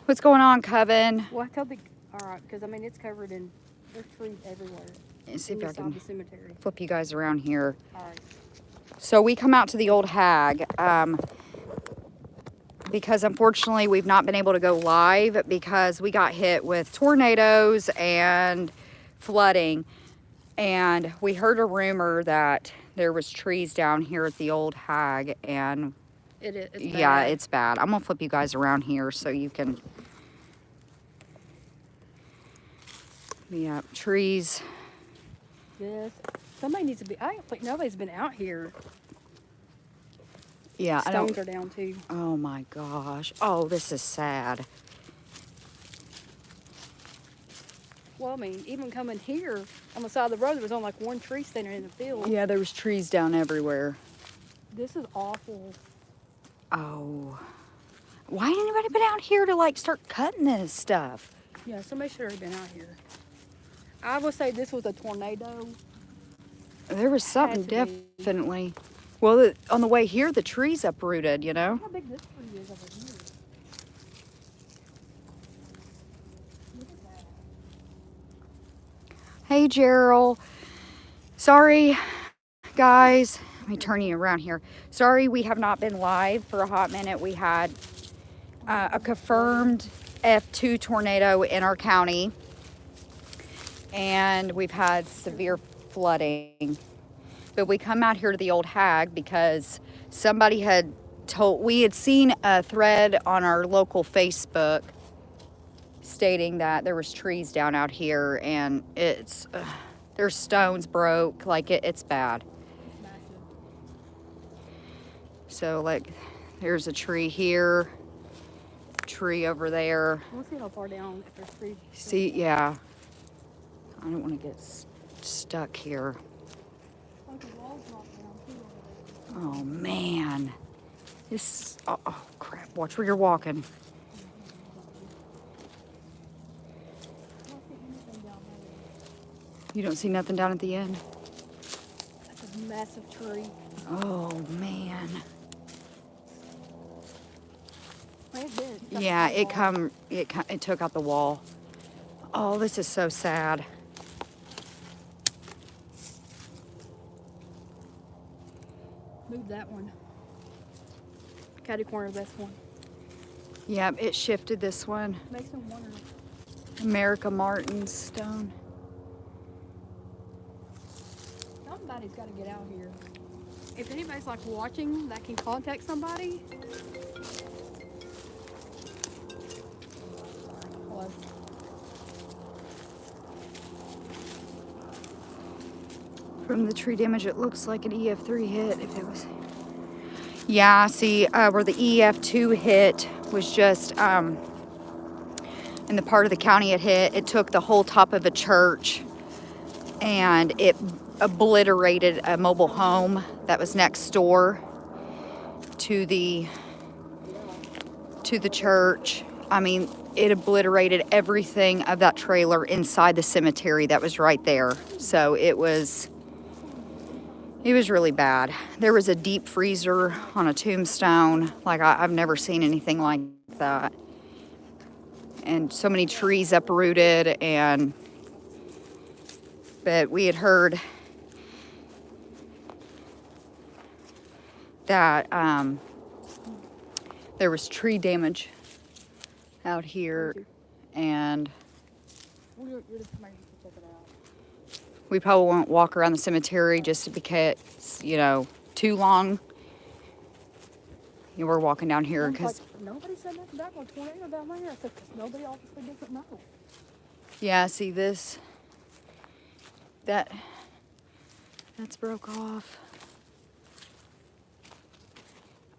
What's going on, Coven? Well, I told the, all right, because I mean, it's covered in, there's trees everywhere. Let's see if I can The cemetery. flip you guys around here. All right. So we come out to the old hag because unfortunately we've not been able to go live because we got hit with tornadoes and flooding. And we heard a rumor that there was trees down here at the old hag, and It's yeah, bad. it's bad. I'm gonna flip you guys around here so you can. Yeah, trees. Yes. Somebody needs to be, I don't think nobody's been out here. Yeah, I don't. Stones are down too. Oh my gosh. Oh, this is sad. Well, I mean, even coming here on the side of the road, there was only like one tree standing in the field. Yeah, there was trees down everywhere. This is awful. Oh. Why ain't anybody been out here to like start cutting this stuff? Yeah, somebody should have already been out here. I would say this was a tornado. There was something Had to be. definitely. Well, on the way here, the trees uprooted, you know? How big this tree is over here. Look at that. Hey, Gerald. Sorry, guys. Let me turn you around here. Sorry, we have not been live for a hot minute. We had a confirmed F2 tornado in our county, and we've had severe flooding. But we come out here to the old hag because somebody had we had seen a thread on our local Facebook stating that there was trees down out here, and it's there's stones broke, like it's bad. It's massive. So like there's a tree here, tree over there. We'll see how far down if there's trees. See, yeah, I don't want to get stuck here. Like the walls knocked down too over there. Oh man, this, oh crap, watch where you're walking. I don't see anything down there. You don't see nothing down at the end? That's a massive tree. Oh man. It did. Yeah, it took out the wall. Oh, this is so sad. Move that one. Catty corner, this one. Yep, it shifted this one. Makes me wonder. America Martin stone. Somebody's got to get out here. If anybody's like watching that can contact somebody. Hello. From the tree damage, it looks like an EF3 hit. If it was, yeah. See, where the EF2 hit was just in the part of the county it hit. It took the whole top of a church, and it obliterated a mobile home that was next door to the church. I mean, it obliterated everything of that trailer inside the cemetery that was right there. So it was really bad. There was a deep freezer on a tombstone. Like I've never seen anything like that. And so many trees uprooted, but we had heard that there was tree damage out here, and You're the somebody who can check it out. we probably won't walk around the cemetery just because, too long. We're walking down here because, Like, nobody said nothing about a tornado down there. I said, because nobody obviously doesn't know. yeah, see this, that's broke off.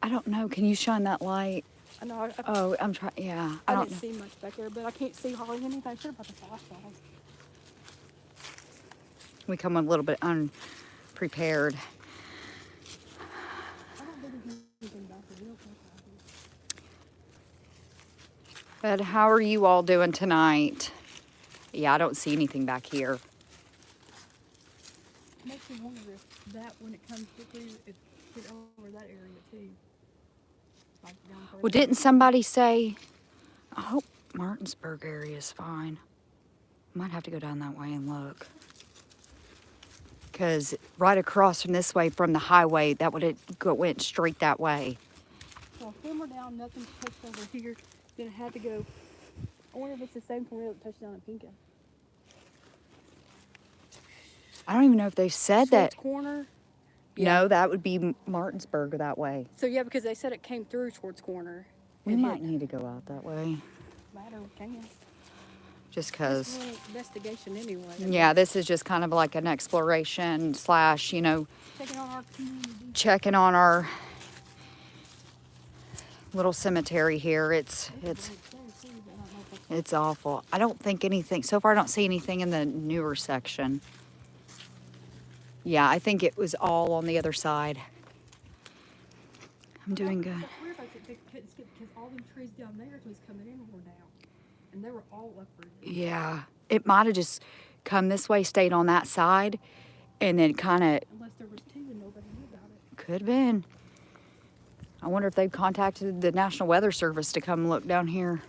I don't know. Can you shine that light? I know. Oh, I'm trying. Yeah, I don't didn't know. see much back there, but I can't see hardly anything. I should have brought the flashlight. We come a little bit unprepared. I don't think there's anything back there. We don't think But how are you all doing tonight? Yeah, I don't see anything back here. it makes me wonder if that, when it comes through, it hit over that area too. Like down further. Well, didn't somebody say, I hope Martinsburg area is fine. Might have to go down that way and look. Because right across from this way from the highway, that would have went straight that way. So if we're down, nothing touched over here, then it had to go. I wonder if it's the same tornado that touched down at Pinka. I don't even know if they said that. Corner. No, that would be Martinsburg that way. So yeah, because they said it came through towards Corner. We might need to go out that way. Just because. Investigation anyway. Yeah, this is just kind of like an exploration slash, you know, Checking on our community. Checking on our little cemetery here. It's awful. I don't think anything, so far I don't see anything in the newer section. Yeah, I think it was all on the other side. I'm doing good. That's weird about it. They couldn't skip because all them trees down there was coming in were down. And they were all upward. Yeah, it might have just come this way, stayed on that side, and then kind of. Unless there was two and nobody knew about it. Could have been. I wonder if they've contacted the National Weather Service to come look down here.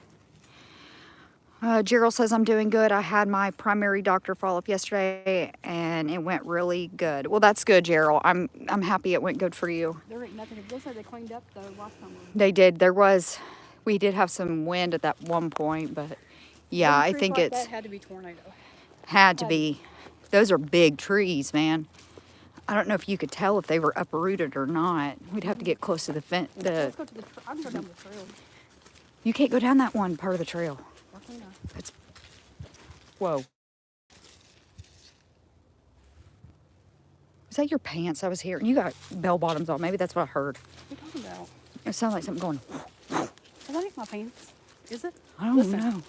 Gerald says I'm doing good. I had my primary doctor follow-up yesterday, and it went really good. Well, that's good, Gerald. I'm happy it went good for you. There ain't nothing. It looks like they cleaned up though last time. They did. We did have some wind at that one point, but yeah, I think like it's that had to be tornado. had to be. Those are big trees, man. I don't know if you could tell if they were uprooted or not. We'd have to get close to the fence. Let's go to the. I can go down the trail. You can't go down that one part of the trail. Why can't I? It's. Whoa. Is that your pants I was hearing? You got bell bottoms on. Maybe that's what I heard. What are you talking about? It sounded like something going. Is that my pants? Is it? I don't know.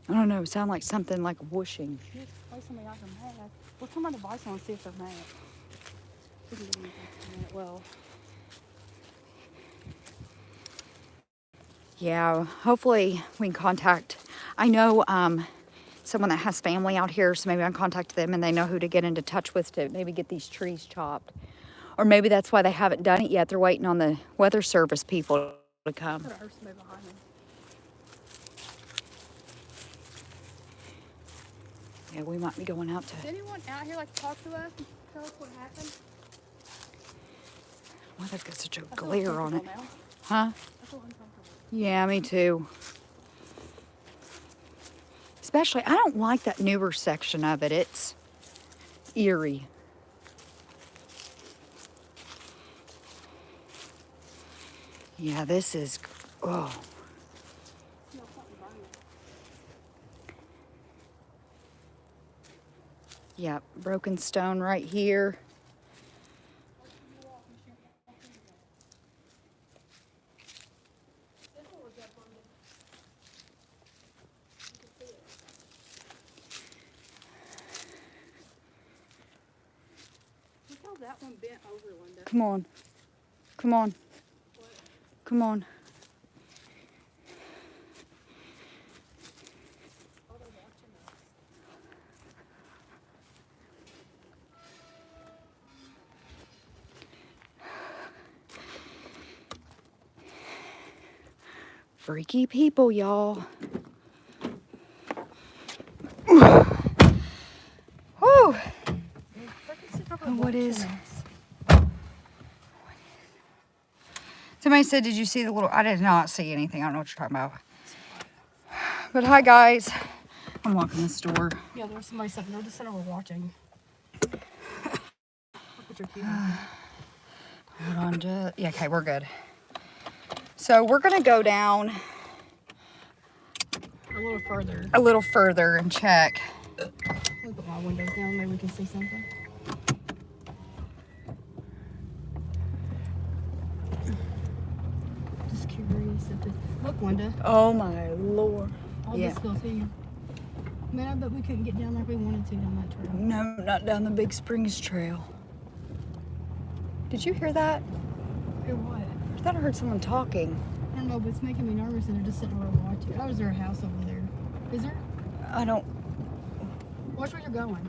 I don't know. It sounded like something like whooshing. Just play somebody out their mad. We'll turn my device on and see if they're mad. We can get anything from that. Well. Yeah, hopefully we can contact. I know someone that has family out here, so maybe I can contact them and they know who to get into touch with to maybe get these trees chopped. Or maybe that's why they haven't done it yet. They're waiting on the Weather Service people to come. I heard somebody behind me. Yeah, we might be going out to. Does anyone out here like to talk to us and tell us what happened? Well, that's got such a glare on it. Now. Huh? I feel uncomfortable. Yeah, me too. Especially, I don't like that newer section of it. It's eerie. Yeah, this is, oh. Yeah, broken stone right here. That one bent over, Linda. Come on. Come on. What? Come on. Oh, they're watching us. Freaky people, y'all. Whew. What is? Somebody said, did you see the little, I did not see anything. I don't know what you're talking about. But hi, guys. I'm locking this door. Yeah, there was somebody sitting there. Just said we're watching. Look at your key. Hold on, just, yeah, okay, we're good. So we're going to go down a little further and check. Let me put my windows down. Maybe we can see something. Just curious if this. Look, Linda. Oh my Lord. All this goes here. Man, I bet we couldn't get down there if we wanted to down that trail. No, not down the Big Springs Trail. Did you hear that? Hear what? I thought I heard someone talking. I don't know, but it's making me nervous and they're just sitting around watching. Oh, is there a house over there? Is there? I don't. Watch where you're going.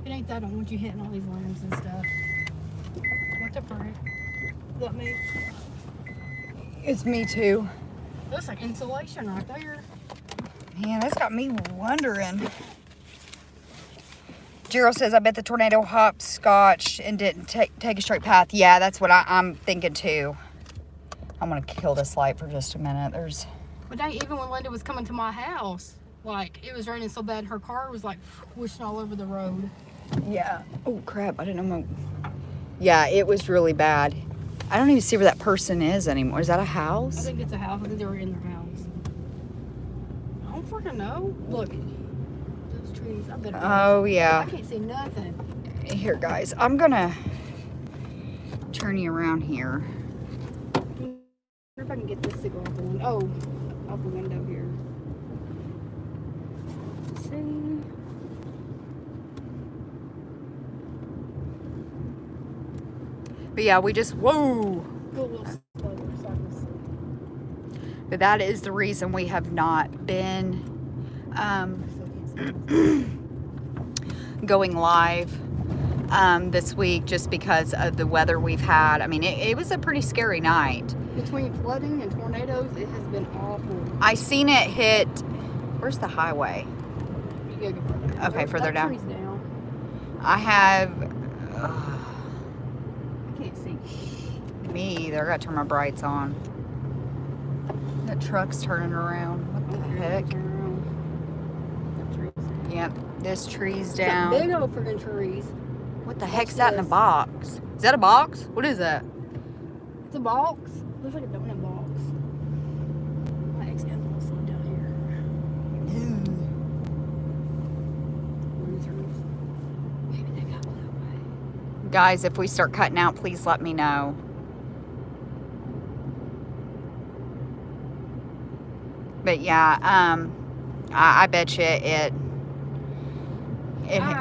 It ain't that I don't want you hitting all these limbs and stuff. What the frick? Is that me? It's me too. Looks like insulation right there. Man, that's got me wondering. Gerald says, I bet the tornado hopscotched and didn't take a straight path. Yeah, that's what I'm thinking too. I'm gonna kill this light for just a minute. But dang, even when Linda was coming to my house, like, it was raining so bad, her car was like whooshing all over the road. Yeah. Oh crap, I didn't know yeah, it was really bad. I don't even see where that person is anymore. Is that a I house? think it's a house. I think they were in their house. I don't freaking know. Look, those trees. I better. Oh yeah. I can't see nothing. Here, guys, I'm gonna turn you around here. I wonder if I can get this to go off the window. Oh, off the window here. Let's see. But yeah, we just, whoa. Go a little slower so I can see. But that is the reason we have not been going live this week, just because of the weather we've had. I mean, it was a pretty scary night. Between flooding and tornadoes, it has been awful. I seen it hit, where's the highway? You gotta go further down. Okay, further That down. tree's down. I have, I can't see. me either. I gotta turn my brights on. That truck's turning around. What the heck? That tree's down. Yep, this tree's Got down. big old friggin' trees. What the Watch heck's that in a this. box? Is that a box? What is that? It's a box. Looks like a donut box. My ex-animal slowed down here. Losers. Maybe they got that way. Guys, if we start cutting out, please let me know. But yeah, I bet you it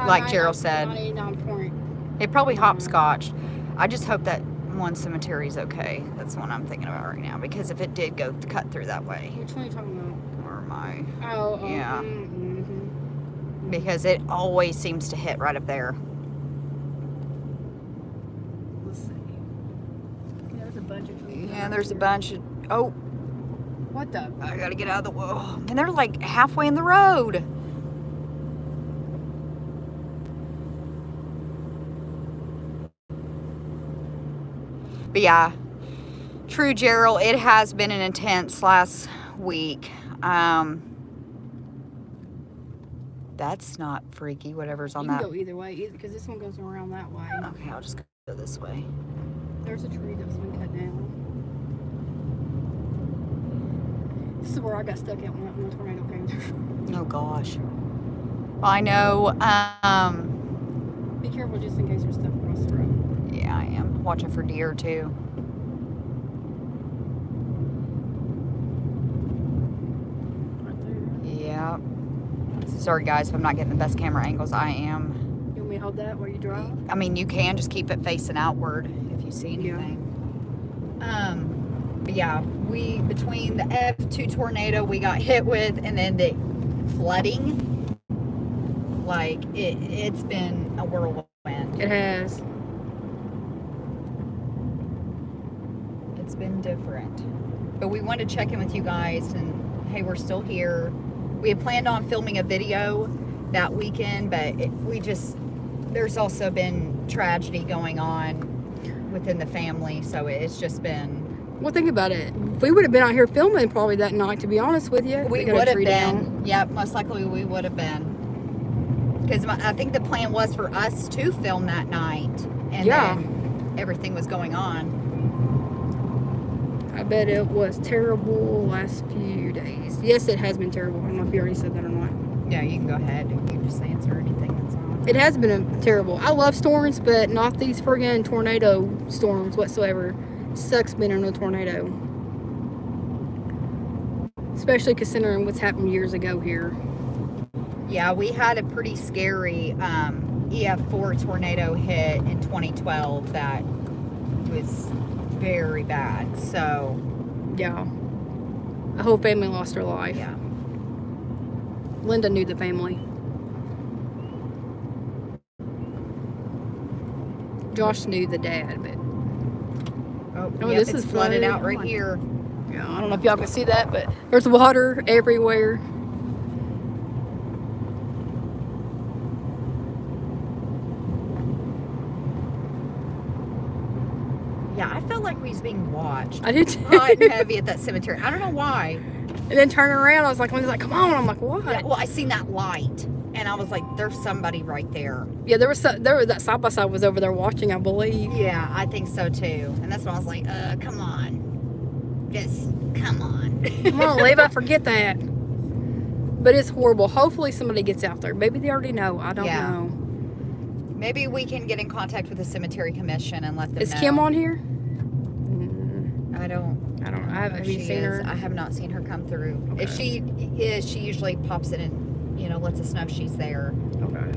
like Gerald said, 99 point. it probably hopscotched. I just hope that one cemetery's okay. That's the one I'm thinking about right now, because if it did go cut through that way, Which one are you talking or my, about? Oh, Yeah. Mm-hmm. because it always seems to hit right up there. Let's see. Yeah, there's a bunch of trees. Yeah, down there's a here. bunch of, oh, What the? I gotta get out of the, whoa. And they're like halfway in the road. But yeah, true, Gerald, it has been an intense last week. That's not freaky, whatever's on You can that. go either way, because this one goes around that way. Okay, I'll just go this way. There's a tree that's been cut down. This is where I got stuck at when the tornado came through. Oh gosh. Well, I know, Be careful just in case there's stuff across the road. yeah, I am watching for deer too. Right there. Yeah. Sorry guys if I'm not getting the best camera angles. I am. You want me to hold that while you drive? I mean, you can just keep it facing outward if you see anything. But yeah, we, between the F2 tornado we got hit with and then the flooding, like it's been a whirlwind. It has. It's been different. But we wanted to check in with you guys, and hey, we're still here. We had planned on filming a video that weekend, but there's also been tragedy going on within the family, so it's just been. Well, think about it. If we would have been out here filming probably that night, to be honest with you. We got a would have tree been. down. Yep, most likely we would have been. Because I think the plan was for us to film that night, and Yeah. then everything was going on. I bet it was terrible last few days. Yes, it has been terrible. I don't know if you already said that or not. Yeah, you can go ahead. You can just answer anything that's on. It has been terrible. I love storms, but not these friggin' tornado storms whatsoever. Sucks being in a tornado. Especially considering what's happened years ago here. Yeah, we had a pretty scary EF4 tornado hit in 2012 that was very bad. So, Yeah. A whole family lost their life. yeah. Linda knew the family. Josh knew the dad, but Oh, this it's is flooded flooded. out Oh right my- here. yeah, I don't know if y'all can see that, but there's water everywhere. Yeah, I felt like we was being watched. I did too. Hot and heavy at that cemetery. I don't know why. And then turning around, I was like, come on. I'm like, what? Yeah, well, I seen that light, and I was like, "There's somebody right there." Yeah, there was that side by side was over there watching, I believe. Yeah, I think so too. And that's when I was like, come on, just come on." Come on, Levi, forget that. But it's horrible. Hopefully somebody gets out there. Maybe they already know. I don't Yeah. know. Maybe we can get in contact with the cemetery commission and let them Is know. Kim on here? I don't. I don't know. Have if you she seen is. her? I have not seen her come through. Okay. If she is, she usually pops in and lets us know she's there. Okay.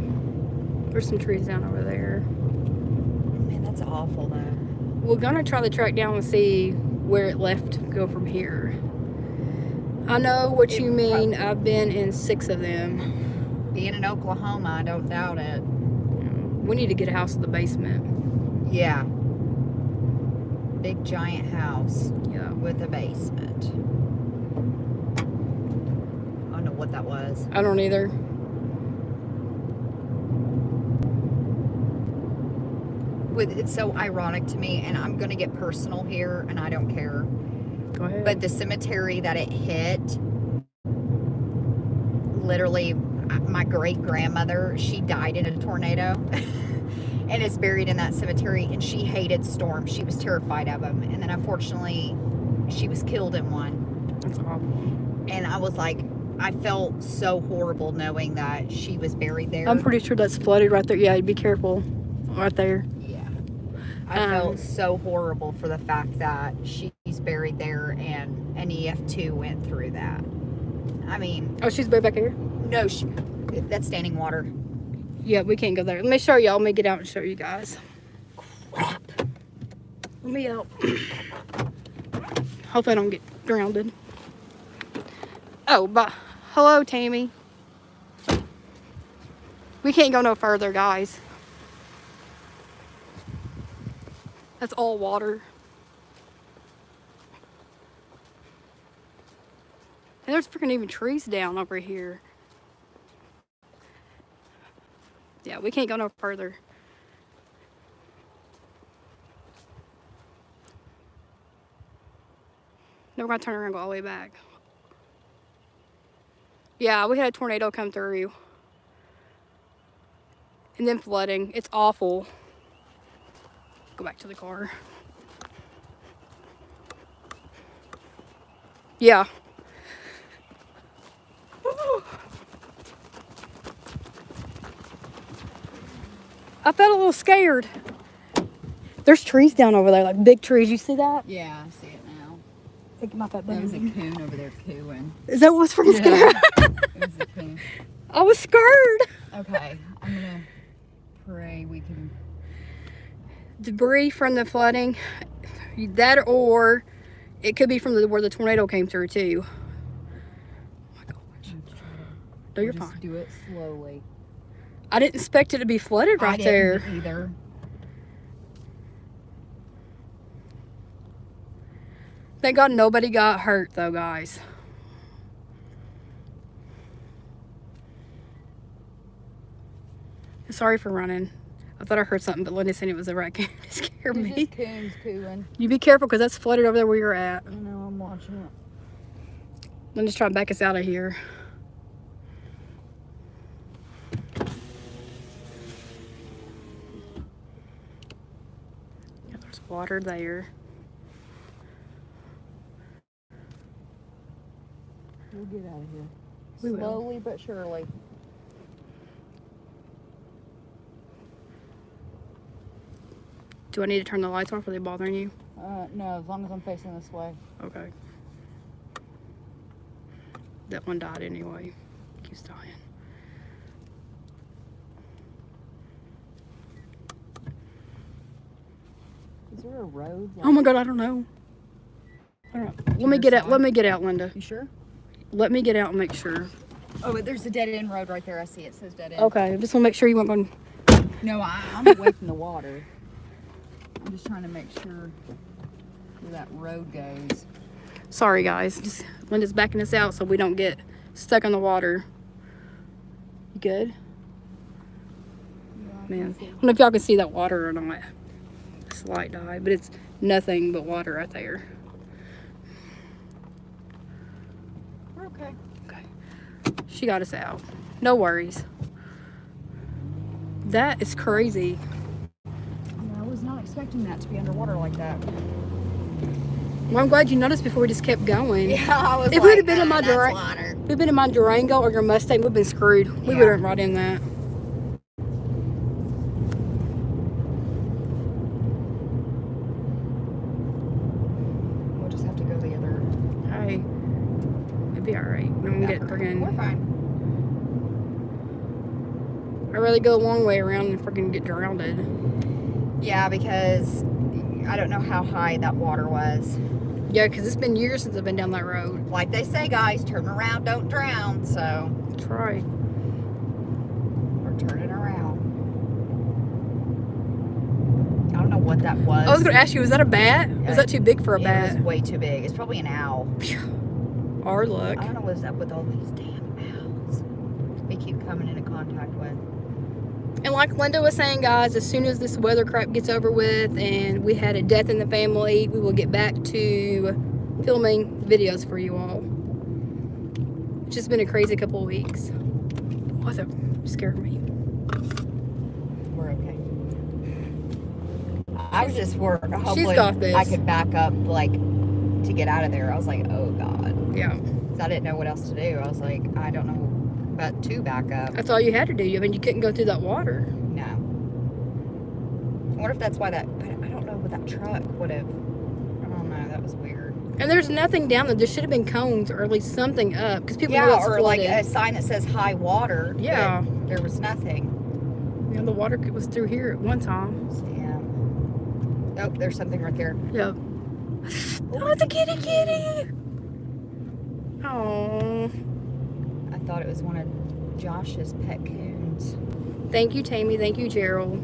There's some trees down over there. Man, that's awful though. We're gonna try to track down and see where it left to go from here. I know what you mean. I've been in 6 of them. Being in Oklahoma, I don't doubt it. We need to get a house in the basement. Yeah. Big giant house Yeah. with a basement. I don't know what that was. I don't either. It's so ironic to me, and I'm gonna get personal here, and I don't care. Go ahead. But the cemetery that it hit, literally, my great grandmother, she died in a tornado, and is buried in that cemetery. And she hated storms; she was terrified of them. And then, unfortunately, she was killed in one. That's awful. And I was like, I felt so horrible knowing that she was buried there. I'm pretty sure that's flooded right there. Yeah, be careful. Right there. Yeah. I felt so horrible for the fact that she's buried there, and an EF2 went through that. I mean... Oh, she's buried back here? No, that's standing water. Yeah, we can't go there. Let me show y'all. Let me get out and show you guys. Crap. Let me out. Hopefully I don't get drowned. Oh, but hello, Tammy. We can't go no further, guys. That's all water. And there's freaking even trees down over here. Yeah, we can't go no further. Then we're gonna turn around and go all the way back. Yeah, we had a tornado come through. And then flooding. It's awful. Go back to the car. Yeah. I felt a little scared. There's trees down over there, like big trees. You see that? Yeah, I see it now. Take my fat There's a bum. coon over there cooing. Is that what was freaking scared? It was a coon. I was scared. Okay, I'm gonna pray we can... Debris from the flooding, that or it could be from where the tornado came through too. Oh my gosh. No, you're fine. Do it slowly. I didn't expect it to be flooded right there. Didn't either. Thank God nobody got hurt though, guys. Sorry for running. I thought I heard something, but Linda said it was a raccoon. It scared me. Just coons cooing. You be careful because that's flooded over there where you're at. I know, I'm watching it. Linda's trying to back us out of here. Yeah, there's water there. We'll get out of here. We will. Slowly but surely. Do I need to turn the lights off? Are they bothering you? No, as long as I'm facing this way. Okay. That one died anyway. Keeps dying. Is there a road? Oh my God, I don't know. I don't know. Let me get out. Let me get out, Linda. You sure? Let me get out and make sure. Oh, but there's a dead end road right there. I see it says dead end. Okay, I just want to make sure you weren't going. No, I'm away from the water. I'm just trying to make sure where that road goes. Sorry, guys. Just Linda's backing us out so we don't get stuck on the water. You good? Man, I don't know if y'all can see that water or not. Slight dive, but it's nothing but water right there. We're okay. Okay. She got us out. No worries. That is crazy. Yeah, I was not expecting that to be underwater like that. Well, I'm glad you noticed before we just kept going. Yeah, I was If like, we'd have been in my water. if we'd been in my Durango or your Mustang, we'd been screwed. We would have been right in that. We'll just have to go the other. Hey, it'd be all right. We don't get friggin'. We're fine. I'd rather go a long way around than friggin' get drowned. Yeah, because I don't know how high that water was. Yeah, because it's been years since I've been down that road. Like they say, guys, turn around, don't drown. So That's right. we're turning around. I don't know what that was. I was going to ask you, was that a bat? Was that too big for a bat? It was way too big. It's probably an owl. Our luck. I don't know what's up with all these damn owls we keep coming into contact with. And like Linda was saying, guys, as soon as this weather crap gets over with and we had a death in the family, we will get back to filming videos for you all. It's just been a crazy couple of weeks. What the scared me. We're okay. I was just worried. She's got this. I could back up, like, to get out of there. I was like, oh, God. Yeah. 'Cause I didn't know what else to do. I was like, I don't know but to back up. That's all you had to do. I mean, you couldn't go through that water. No. I wonder if that's why that, but I don't know what that truck would have, I don't know, that was weird. And there's nothing down there. There should have been cones or at least something up. Because people know Yeah, it's or flooded. like a sign that says high water. Yeah. But there was nothing. You know, the water was through here at one time. Yeah. Oh, there's something right there. Yep. Oh, it's a kitty kitty. Oh. I thought it was one of Josh's pet coons. Thank you, Tammy. Thank you, Gerald.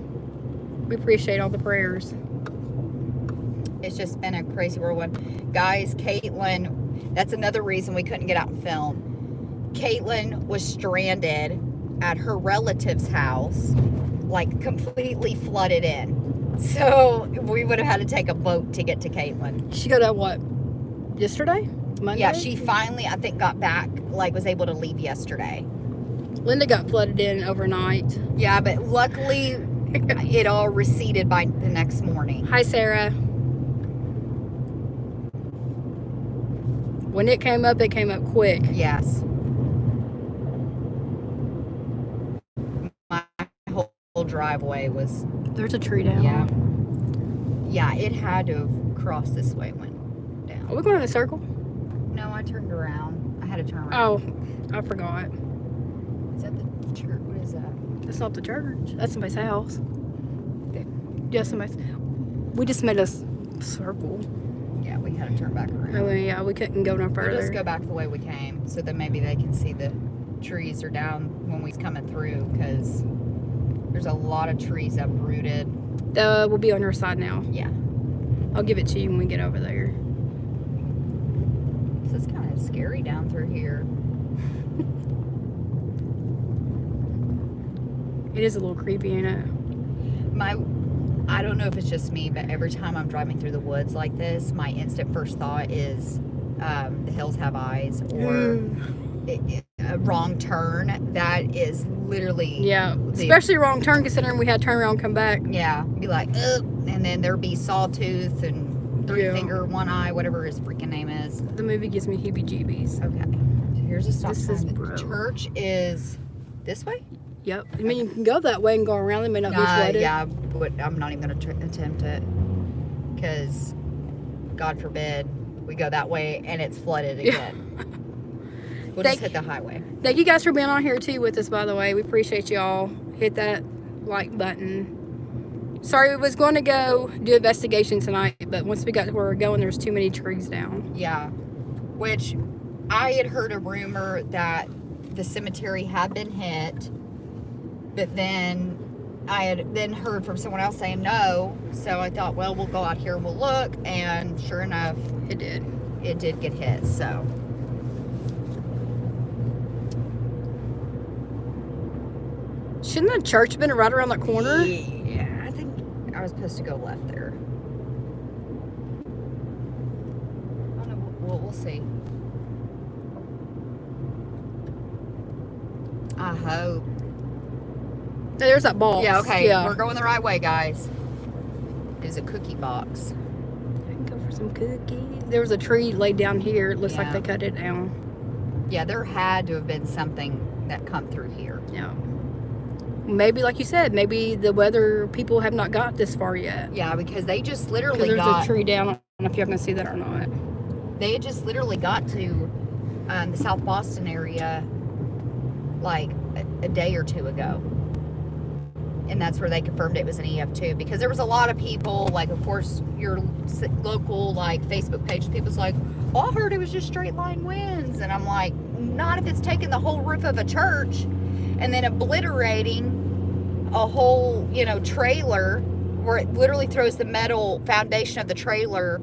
We appreciate all the prayers. It's just been a crazy whirlwind. Guys, Caitlin, that's another reason we couldn't get out and film. Caitlin was stranded at her relative's house, like completely flooded in. So we would have had to take a boat to get to Caitlin. She got out what? Yesterday? Monday? Yeah, she finally, I think, got back, like was able to leave yesterday. Linda got flooded in overnight. Yeah, but luckily it all receded by the next morning. Hi, Sarah. When it came up quick. Yes. My whole driveway was... There's a tree down. Yeah. Yeah, it had to have crossed this way and went down. Are we going in a circle? No, I turned around. I had to turn around. Oh, I forgot. Is that the church? What is that? That's not the church. That's somebody's house. Okay. Yeah, somebody's. We just made a circle. Yeah, we had to turn back around. Oh, yeah, we couldn't go no further. We'll just go back the way we came, so that maybe they can see the trees are down when we're coming through, because there's a lot of trees uprooted. We'll be on your side now. Yeah. I'll give it to you when we get over there. This is kind of scary down through here. It is a little creepy, ain't it? I don't know if it's just me, but every time I'm driving through the woods like this, my instant first thought is the hills have eyes, or a wrong turn. That is literally... Yeah, especially wrong turn, considering we had turn around and come back. Yeah, be like, ugh, and then there'd be Sawtooth and Three Finger, One Eye, whatever his freaking name is. The movie gives me heebie-jeebies. Okay, so here's a stop This sign. is The bro. church is this way? Yep. I mean, you can go that way and go around. They may not be flooded. Yeah, but I'm not even going to attempt it, because God forbid we go that way and it's flooded again. We'll just hit the highway. Thank you guys for being on here too with us, by the way. We appreciate y'all. Hit that like button. Sorry, we was going to go do investigation tonight, but once we got to where we're going, there's too many trees down. Yeah, which I had heard a rumor that the cemetery had been hit, but then I had then heard from someone else saying no, so I thought, well, we'll go out here, we'll look, and sure enough, It did. it did get hit. So Shouldn't the church been right around that corner? yeah, I think I was supposed to go left there. I don't know. We'll see. I hope. There's that box. Yeah, okay. Yeah. We're going the right way, guys. It is a cookie box. I can go for some cookies. There was a tree laid down here. It looks like Yeah. they cut it down. Yeah, there had to have been something that come through here. Yeah. Maybe, like you said, maybe the weather people have not got this far yet. Yeah, because they just Because literally there's got. a tree down. I don't know if y'all can see that or not. They had just literally got to the South Boston area like a day or two ago. And that's where they confirmed it was an EF2, because there was a lot of people, like, of course, your local, like, Facebook page, people's like, oh, I heard it was just straight line winds. And I'm like, not if it's taking the whole roof of a church and then obliterating a whole, you know, trailer, where it literally throws the metal foundation of the trailer,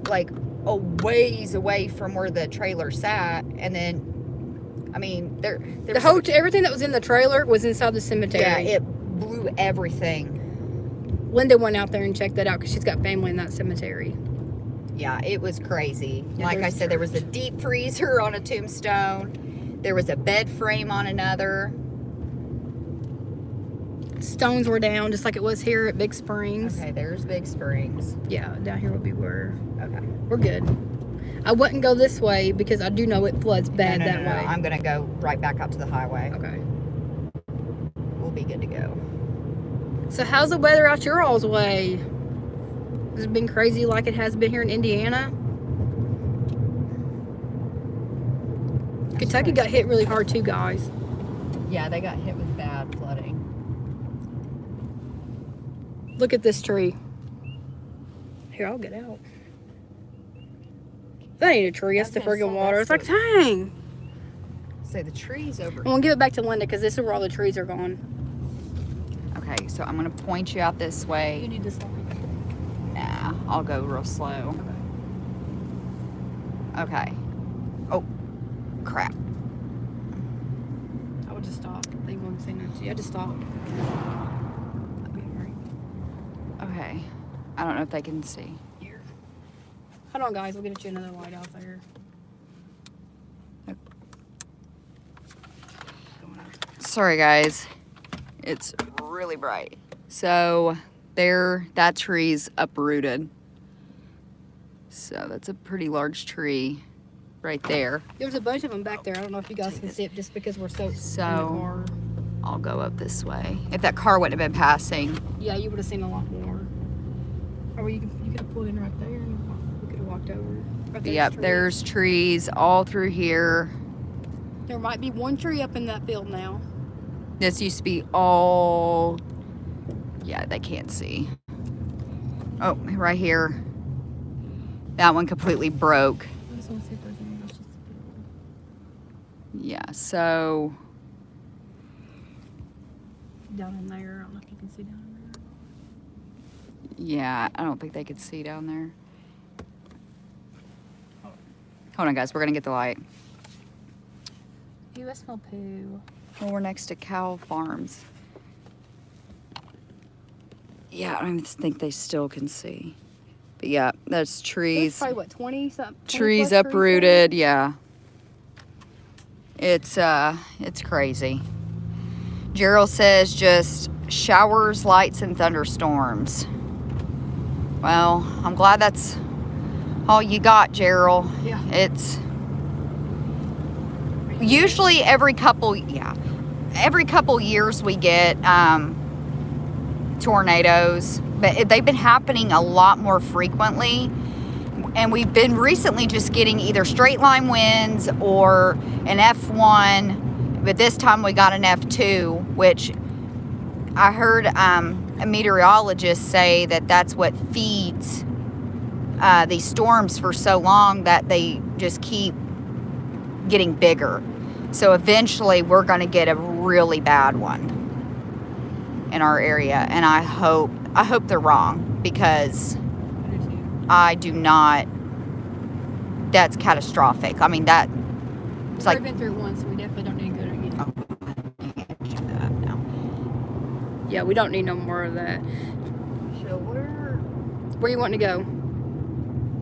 like, a ways away from where the trailer sat. And then, I mean, there The whole, everything that was in the trailer was inside the cemetery. yeah, it blew everything. Linda went out there and checked that out because she's got family in that cemetery. Yeah, it was crazy. Yeah, Like I there's said, there was a deep freezer on a tombstone. There was a bed frame on another. Stones were down just like it was here at Big Springs. Okay, there's Big Springs. Yeah, down here would be where Okay. we're good. I wouldn't go this way because I do know it floods bad No, that no, no, way. I'm going to go right back out to the highway. Okay. We'll be good to go. So how's the weather out your all's way? Has it been crazy like it has been here in Indiana? Kentucky got hit really hard too, guys. Yeah, they got hit with bad flooding. Look at this tree. Here, I'll get out. That ain't a tree. That's the I was gonna friggin' say, water. It's like, that's dang. So the trees over. I'm gonna give it back to Linda because this is where all the trees are gone. Okay, so I'm going to point you out this way. need this one. Nah, I'll go real slow. Okay. Oh, crap. I would just stop. They won't say no to you. I just stopped. Okay. I don't know if they can see. Here. Hold on, guys. We'll get you another light out there. Sorry, guys. It's really bright. So there, that tree's uprooted. So that's a pretty large tree right there. There's a bunch of them back there. I don't know if you guys can see it just because we're so in the So car. I'll go up this way. If that car wouldn't have been passing. Yeah, you would have seen a lot more. Or you could have pulled in right there and we could have walked over. Right Yep, trees. there's trees all through here. There might be one tree up in that field now. This used to be all, yeah, they can't see. Oh, right here. That one completely broke. I just want to see if there's any else. Yeah, so Down in there. I don't know if you can see down in there. yeah, I don't think they could see down there. Hold on, guys, we're gonna get the light. Ew, I smell poo. Well, we're next to cow farms. Yeah, I don't even think they still can see. But yeah, there's There's trees. probably what, 20 something? Trees uprooted, yeah. It's crazy. Gerald says just showers, lights, and thunderstorms. Well, I'm glad that's all you got, Gerald. Yeah. It's usually every couple years we get tornadoes, but they've been happening a lot more frequently. And we've been recently just getting either straight line winds or an F1, but this time we got an F2, which I heard a meteorologist say that that's what feeds these storms for so long, that they just keep getting bigger. So eventually we're going to get a really bad one. in our area, and I hope they're wrong, because I do not. That's catastrophic. I mean, that it's like. We've been through it once, so we definitely don't need to go to it again. No. Yeah, we don't need no more of that. So Where you wanting to go?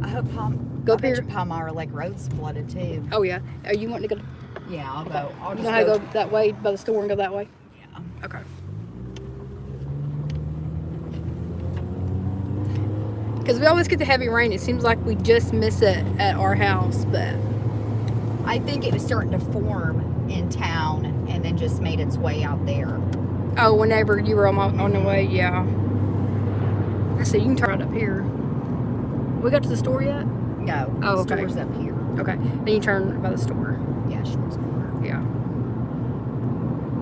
I hope Go up here. Palmyra Lake Road's flooded too. Oh yeah. Are you wanting to go? Yeah, I'll go. I'll You just know how to go that way by the store and go that way? Yeah. Okay. Because we always get the heavy rain. It seems like we just miss it at our house, but I think it was starting to form in town and then just made its way out there. oh, whenever you were on the way, yeah. I see. You can turn it up here. We got to the store yet? No. Oh, the okay. store's up here. Okay. Then you turn by the store. Yeah, Shorts Corner. Yeah.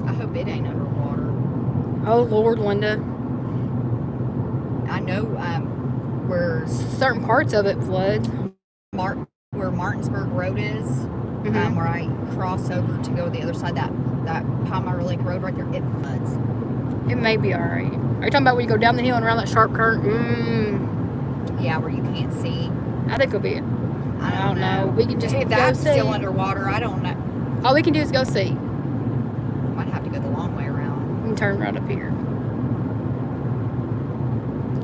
I hope it ain't underwater. Oh Lord, Linda. I know where Certain parts of it floods. where Martinsburg Road is, Mhm. where I cross over to go to the other side, that Palmyra Lake Road right there, it floods. It may be alright. Are you talking about when you go down the hill and around that sharp curve? Yeah, where you can't see. I think it'll be it. I don't know. We can just if go that's see. still underwater, I don't know. All we can do is go see. Might have to go the long way around. You can turn right up here.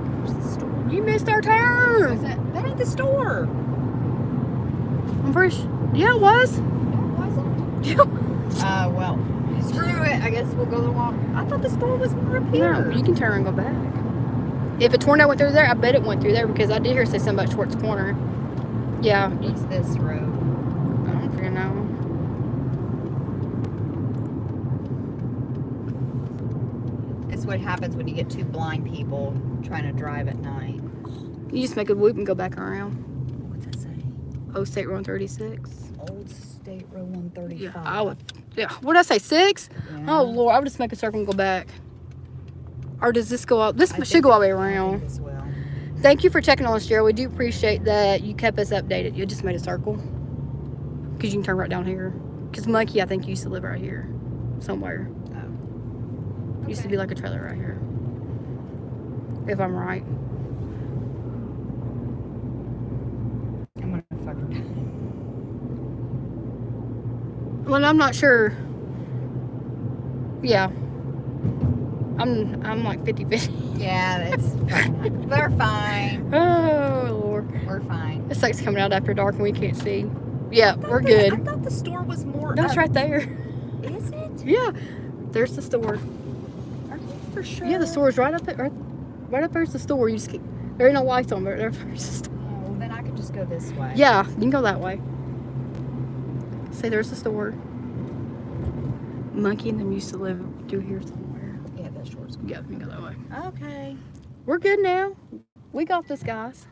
Where's the store? You missed our turn. That ain't the store. I'm pretty sure. Yeah, it was. No, it wasn't. Well, screw it. I guess we'll go the long. I thought the store was more up here. No, you can turn and go back. If a tornado went through there, I bet it went through there because I did hear it say something about Schwartz Corner. Yeah. What's this road? I don't freaking know. It's what happens when you get two blind people trying to drive at night. You just make a loop and go back around. What's that say? Old State Road 36. Old State Road 135. Yeah, I would. Yeah, what did I say? 6? Yeah. Oh Lord, I would just make a circle and go back. Or does this go up? This I should think go all the way I think around. this will. Thank you for checking on us, Gerald. We do appreciate that you kept us updated. You just made a circle. Because you can turn right down here. Because Monkey, I think, used to live right here. Somewhere. Oh. Used to be like a trailer right here. If I'm right. I'm gonna fuck her. Well, I'm not sure. Yeah. I'm like 50-50. Yeah, it's fine. We're fine. Oh, Lord. We're fine. It sucks coming out after dark and we can't see. Yeah, we're I good. thought the store was more. No, it's up. right there. Is it? Yeah. There's the store. Are you for sure? Yeah, the store's right up there. Right up there's the store. You just keep, there ain't no lights on there. There's the store. Oh, well, then I could just go this way. Yeah, you can go that way. See, there's the store. Monkey and them used to live through here somewhere. Yeah, that's yours. Yeah, you can go that way. Okay. We're good now. We got this, guys.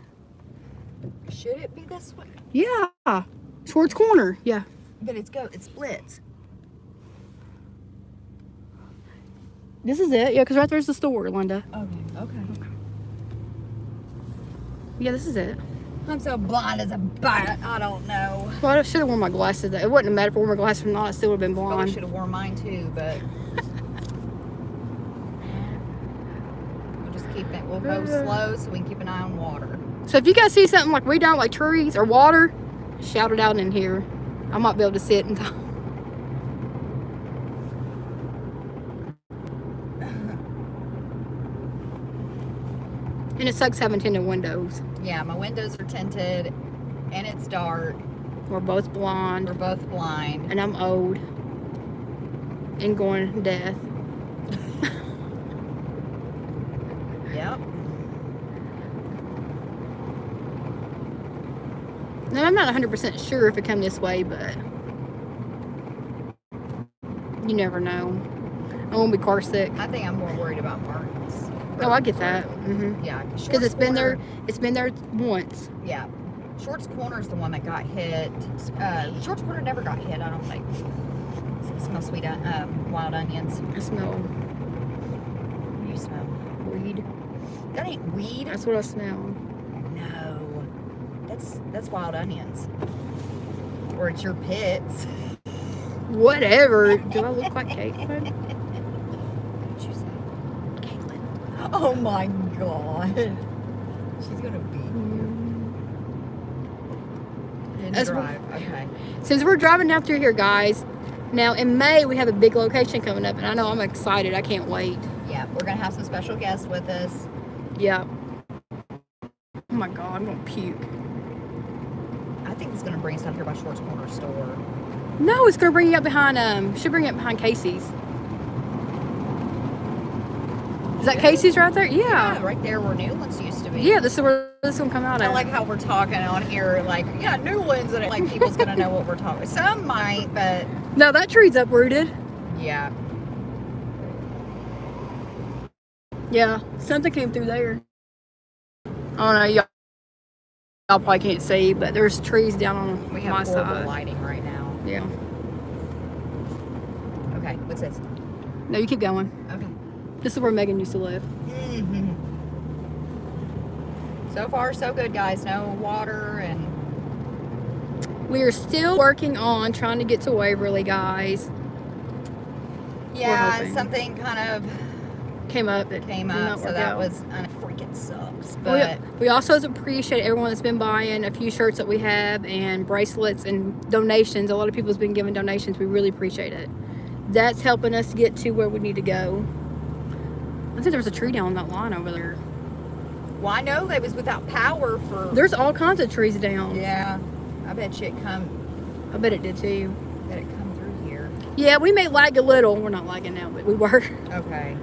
Should it be this way? Yeah. Schwartz Corner. Yeah. But it splits. This is it. Yeah, because right there's the store, Linda. Okay. Yeah, this is it. I'm so blind as a bat. I don't know. Well, I should have worn my glasses. It wouldn't have mattered if I wore my glasses or not. I still would have been Probably blind. should have worn mine too, but we'll just keep it. We'll go slow so we can keep an eye on water. So if you guys see something like we don't, like trees or water, shout it out in here. I might be able to see it and talk. And it sucks having tinted windows. Yeah, my windows are tinted, and it's dark. We're both blonde, We're both blind. and I'm old and going to death. Yep. Now, I'm not 100% sure if it come this way, but you never know. I won't be car sick. I think I'm more worried about Martin's. Oh, I get that. Mm-hmm. Yeah, Because it's been there. It's been there once. Yeah. Shorts Corner is the one that got hit. Shorts Corner never got hit, I don't think. It smells sweet, wild onions. I smell What do you smell? weed. That ain't weed. That's what I smell. No. That's wild onions. Or it's your pits. Whatever. Do I look like Caitlin? What did you say? Oh my God. She's gonna beat you. Didn't drive. Okay. Since we're driving down through here, guys, now in May we have a big location coming up, and I know I'm excited. I can't wait. Yeah, we're gonna have some special guests with us. Yeah. Oh my God, I'm gonna puke. I think it's gonna bring us out here by Short's Corner Store. No, it's gonna bring you up behind. Should bring you up behind Casey's. Is that Casey's right there? Yeah, Yeah. right there where Newlands used to be. Yeah, this is where this one come out I at. like how we're talking on here, like, yeah, Newlands, and like people's gonna know what we're talking. Some might, but No, that tree's uprooted. yeah. Yeah, something came through there. Oh no, y'all probably can't see, but there's trees down on We my have horrible side. lighting right now. Yeah. Okay, what's this? No, you keep going. Okay. This is where Megan used to live. Mm-hmm. So far, so good, guys. No water and We are still working on trying to get to Waverly, guys. yeah, hoping. something kind of Came up. It came did up, not so work that out. was freaking sucks. But We also appreciate everyone that's been buying a few shirts that we have and bracelets and donations. A lot of people's been giving donations. We really appreciate it. That's helping us get to where we need to go. I think there's a tree down that line over there. well, I know they was without power for. There's all kinds of trees down. Yeah, I bet you it come. I bet it did too. That it come through here. Yeah, we may lag a little. We're not lagging now, but we were. Okay.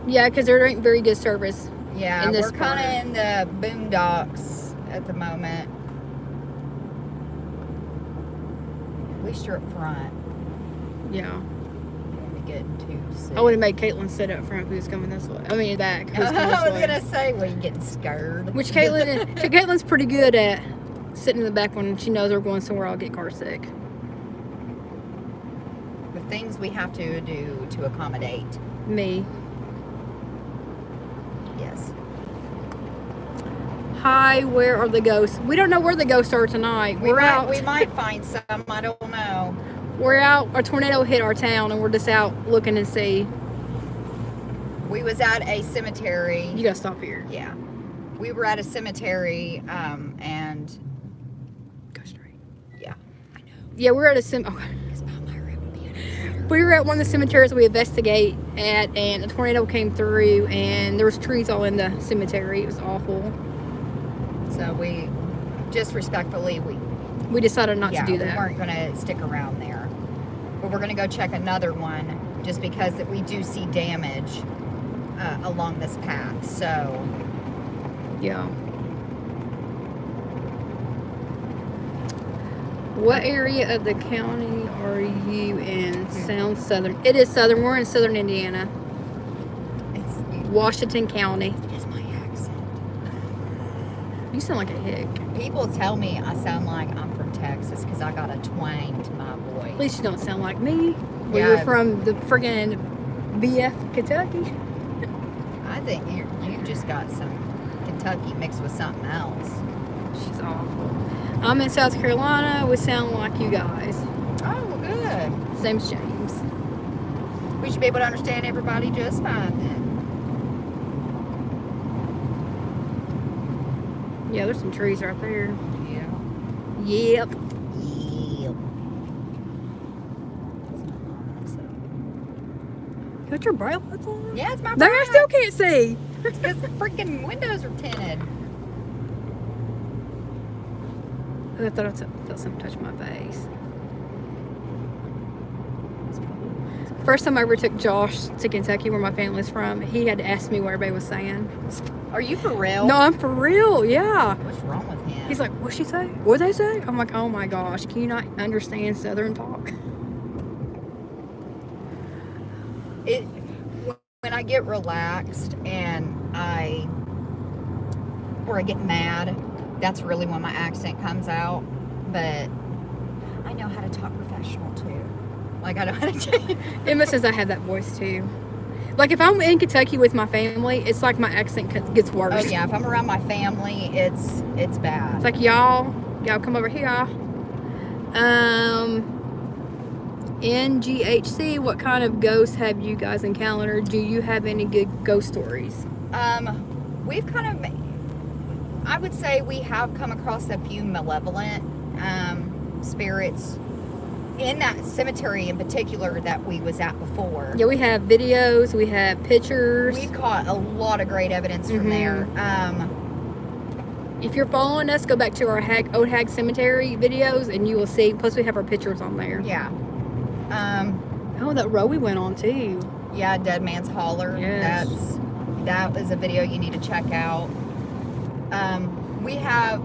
Yeah, because there ain't very good service. Yeah, In this we're kind part. of in the boondocks at the moment. At least you're up front. Yeah. You won't be getting too sick. I would have made Caitlin sit up front who's coming this way. I mean, back. Who's coming I this was way. gonna say, well, you getting scared. Which Caitlin's pretty good at sitting in the back when she knows we're going somewhere I'll get car sick. The things we have to do to accommodate. Me. Yes. Hi, where are the ghosts? We don't know where the ghosts are tonight. We're out. We might find some. I don't know. We're out. A tornado hit our town, and we're just out looking and see. We was at a cemetery. You gotta stop here. Yeah. We were at a cemetery, and Go straight. yeah. Yeah, we're at a We were at one of the cemeteries we investigate at, and a tornado came through, and there was trees all in the cemetery. It was awful. So we just respectfully We decided not to do we that. weren't gonna stick around there, but we're gonna go check another one just because that we do see damage along this path. So Yeah. What area of the county are you in? Sounds southern. It is southern. We're in southern Indiana. it's Washington County. it's my accent. You sound like a hick. People tell me I sound like I'm from Texas because I got a twang to my At voice. least you don't sound like me. Well, Yeah. you're from the friggin' BF, Kentucky. I think you just got some Kentucky mixed with something else. She's awful. I'm in South Carolina. We sound like you guys. Oh, well, good. Name's James. We should be able to understand everybody just fine then. Yeah, there's some trees right there. Yeah. Yep. Yeah. Got your bright lights on? Yeah, it's my No, I bride. still can't see. Because the freaking windows are tinted. I thought I felt something touch my face. First time I ever took Josh to Kentucky, where my family's from, he had to ask me what everybody was saying. Are you for real? No, I'm for real, yeah. What's wrong with him? He's like, what'd she say? What'd they say? I'm like, oh my gosh, can you not understand Southern talk? When I get relaxed and I get mad, that's really when my accent comes out. But I know how to talk professional too. Like, I know how to. Emma says I have that voice too. Like if I'm in Kentucky with my family, it's like my accent gets worse. Oh yeah, if I'm around my family, it's bad. It's like y'all come over here. NGHC, what kind of ghosts have you guys encountered? Do you have any good ghost stories? We've kind of, I would say we have come across a few malevolent spirits in that cemetery in particular that we was at before. Yeah, we have videos, we have pictures. We caught a lot of great evidence from there. If you're following us, go back to our Old Hag Cemetery videos and you will see. Plus, we have our pictures on there. Yeah. Oh, that row we went on too. Yeah, Dead Man's Holler. Yes. That was a video you need to check out. We have,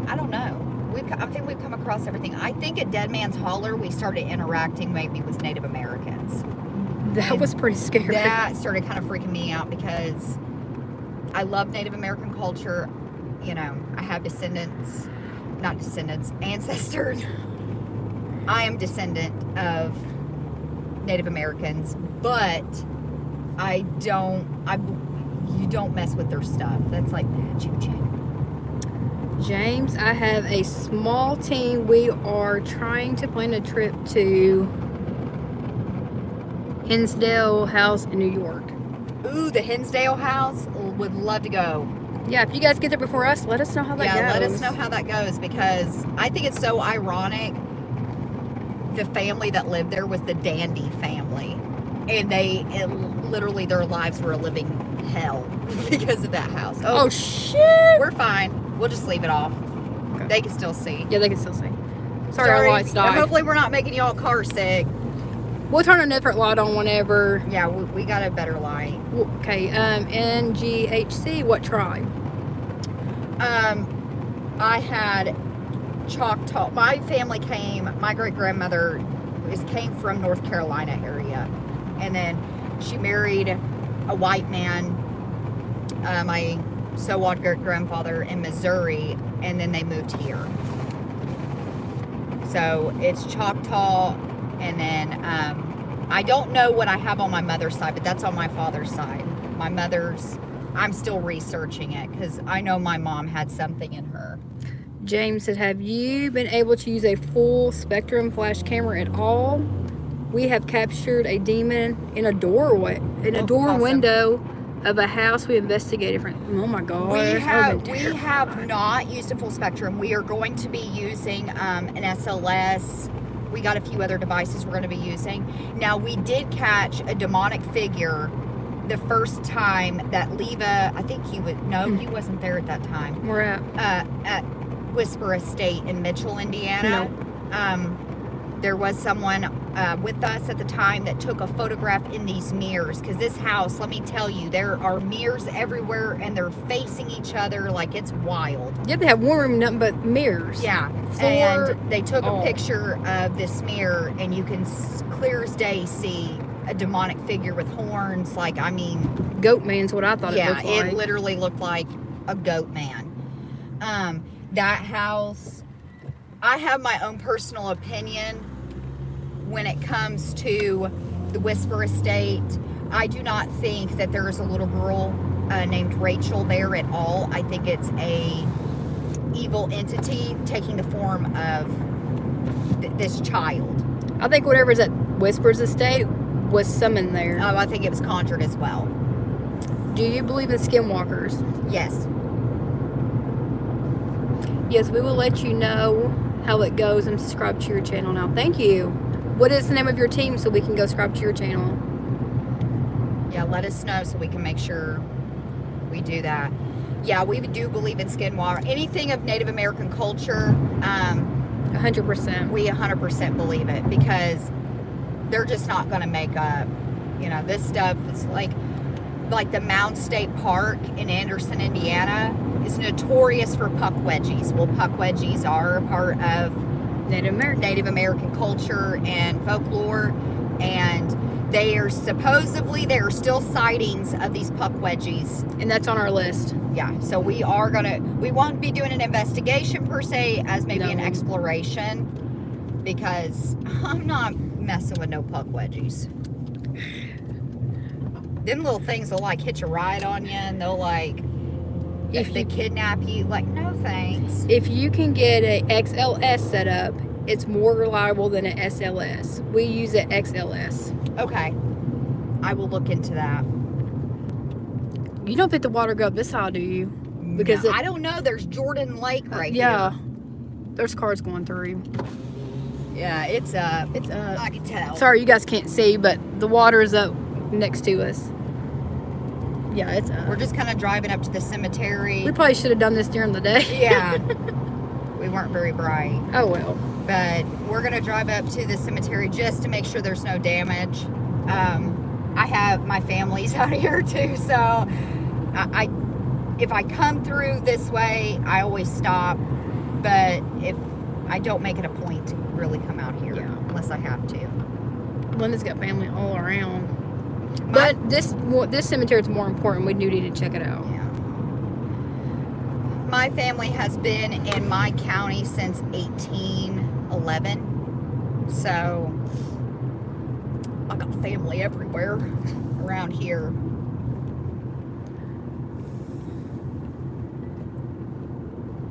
I don't know. I think we've come across everything. I think at Dead Man's Holler we started interacting maybe with Native Americans. That was pretty scary. That started kind of freaking me out because I love Native American culture. You know, I have ancestors. I am descendant of Native Americans, but you don't mess with their stuff. That's like bad juju. James, I have a small team. We are trying to plan a trip to Hinsdale House in New York. Ooh, the Hinsdale House. Would love to go. Yeah, if you guys get there before us, let us know how that goes. Yeah, let us know how that goes because I think it's so ironic. The family that lived there was the Dandy family, and literally their lives were a living hell because of that house. Oh shit! We're fine. We'll just leave it off. Okay. They can still see. Yeah, they can still see. Sorry, our lights died. Hopefully we're not making y'all car sick. We'll turn a different light on whenever. Yeah, we got a better light. Okay, NGHC, what tribe? I had Choctaw. My family my great-grandmother came from North Carolina area. And then she married a white man, my so-called great-grandfather in Missouri, and then they moved here. So it's Choctaw, and then I don't know what I have on my mother's side, but that's on my father's side. My mother's, I'm still researching it because I know my mom had something in her. James said, have you been able to use a full spectrum flash camera at all? We have captured a demon in a doorway, Awesome. window of a house we investigated. Oh my god. We have not used a full spectrum. We are going to be using an SLS. We got a few other devices we're going to be using. Now, we did catch a demonic figure the first time that Leva, I think he wasn't there at that time. We're At Whisper Estate in Mitchell, Indiana. No. There was someone with us at the time that took a photograph in these mirrors, because this house, let me tell you, there are mirrors everywhere and they're facing each other like it's wild. Yeah, they have one room, nothing but mirrors. Yeah, Floor, and they took all. a picture of this mirror and you can clear as day see a demonic figure with horns. Like, I mean, Goat man's what I thought it looked like. Yeah, it literally looked like a goat man. That house, I have my own personal opinion when it comes to the Whisper Estate. I do not think that there is a little girl named Rachel there at all. I think it's a evil entity taking the form of this child. I think whatever's at Whisper's Estate was summoned there. Oh, I think it was conjured as well. Do you believe in skinwalkers? Yes. Yes, we will let you know how it goes and subscribe to your channel now. Thank you. What is the name of your team so we can go subscribe to your channel? Yeah, let us know so we can make sure we do that. Yeah, we do believe in skinwalker. Anything of Native American culture, 100%. we 100% believe it, because they're just not going to make up. You know, this stuff is like the Mound State Park in Anderson, Indiana is notorious for puck wedgies. Well, puck wedgies are a part of Native American culture and folklore, and there are still sightings of these puck wedgies, And that's on our list. yeah. So we won't be doing an investigation per se, as maybe an No. exploration, because I'm not messing with no puck wedgies. Them little things will like hitch a ride on you, and they'll like, if they kidnap you, like, no thanks. If you can get a XLS set up it's more reliable than an SLS. We use an XLS. Okay. I will look into that. You don't think the water go up this high, do you? Because No, I don't know. There's Jordan Lake right yeah, here. there's cars going through. Yeah, it's up. It's up. I can tell. Sorry, you guys can't see, but the water is up next to us. Yeah, it's up. We're just kind of driving up to the cemetery. We probably should have done this during the day. Yeah. We weren't very bright. Oh well. But we're going to drive up to the cemetery just to make sure there's no damage. I have my family's out here too, so if I come through this way, I always stop. But if I don't make it a point to really come out here, Yeah. unless I have to. Linda's got family all around. But this cemetery is more important. We do need to check it out. Yeah. My family has been in my county since 1811. So I got family everywhere around here.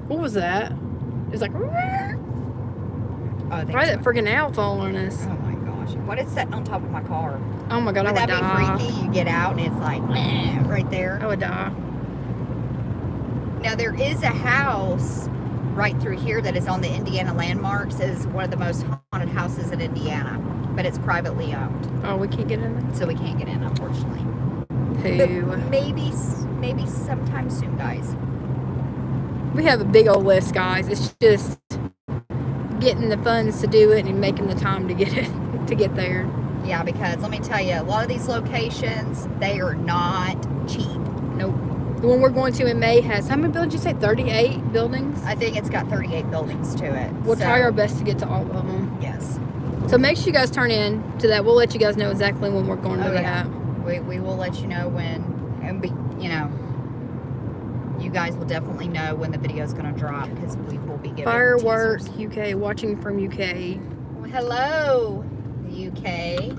What was that? It was like, Oh, probably that freaking owl following us. Oh my gosh. What is sitting on top of my car? Oh my god, I Would would that die. be freaky? You get out and it's like right there. I would die. Now there is a house right through here that is on the Indiana landmarks. It is one of the most haunted houses in Indiana, but it's privately owned, Oh, we can't get in there. so we can't get in, unfortunately. Who? But maybe sometime soon, guys. We have a big old list, guys. It's just getting the funds to do it and making the time to get it to get there. Yeah, because let me tell you, a lot of these locations, they are not cheap. Nope. The one we're going to in May has how many buildings? You say 38 buildings. I think it's got 38 buildings to it. We'll so, try our best to get to all of them. Yes. So make sure you guys turn in to that. We'll let you guys know exactly when we're going to Oh, yeah. that. We will let you know when, and you guys will definitely know when the video is going to drop because we will be giving Firework teasers. UK, watching from UK. Well, hello, UK.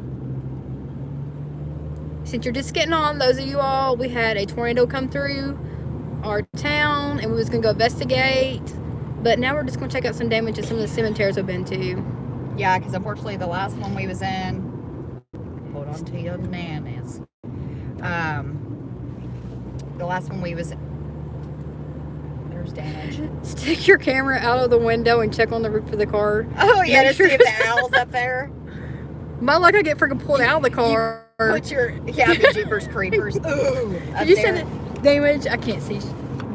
Since you're just getting on, those of you all, we had a tornado come through our town and we was going to go investigate. But now we're just going to check out some damage at some of the cemeteries we've been to. Yeah, because unfortunately the last one we was in, hold on to your nanas. The last one we was in, there's damage. Stick your camera out of the window and check on the roof of the car. Oh yeah, Make to see sure- if the owl's up there. My luck, I get freaking pulled out of the car. Put your, the Jeepers Creepers. Ooh, up Did you there. say that damage? I can't see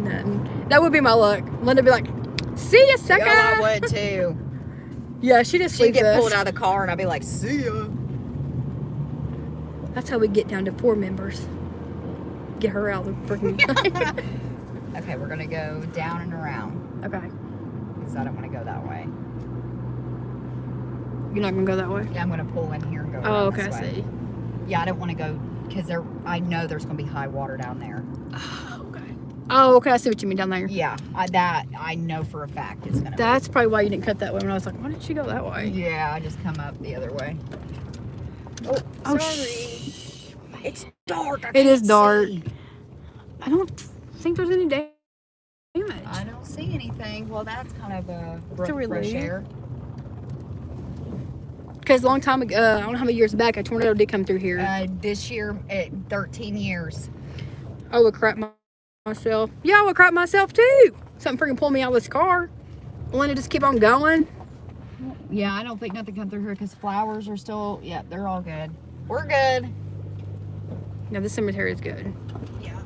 nothing. That would be my luck. Linda would be like, see ya, sucker. Yeah, I would too. Yeah, she just She'd leaves get us. pulled out of the car and I'd be like, see ya. That's how we get down to 4 members. Get her out of the freaking. Okay, we're gonna go down and around Okay. because I don't want to go that way. You're not gonna go that way? Yeah, I'm gonna pull in here and go. Oh, around okay, this I way. see. Yeah, I don't want to go because I know there's gonna be high water down there. Oh, okay. Oh, okay, I see what you mean down there. Yeah, I know for a fact it's gonna. That's probably why you didn't cut that way. When I was like, why didn't you go that way? Yeah, I just come up the other way. Oh, sorry. It's dark. It is dark. I don't think there's any damage. I don't see anything. Well, that's kind of a breath of fresh relief. air. Because a long time ago, I don't know how many years back, a tornado did come through here. This year, 13 years. I would crap myself. Yeah, I would crap myself too. Something freaking pulled me out of this car. Linda just keep on going. Yeah, I don't think nothing come through here because flowers are still. Yeah, they're all good. We're good. No, this cemetery is good. Yeah.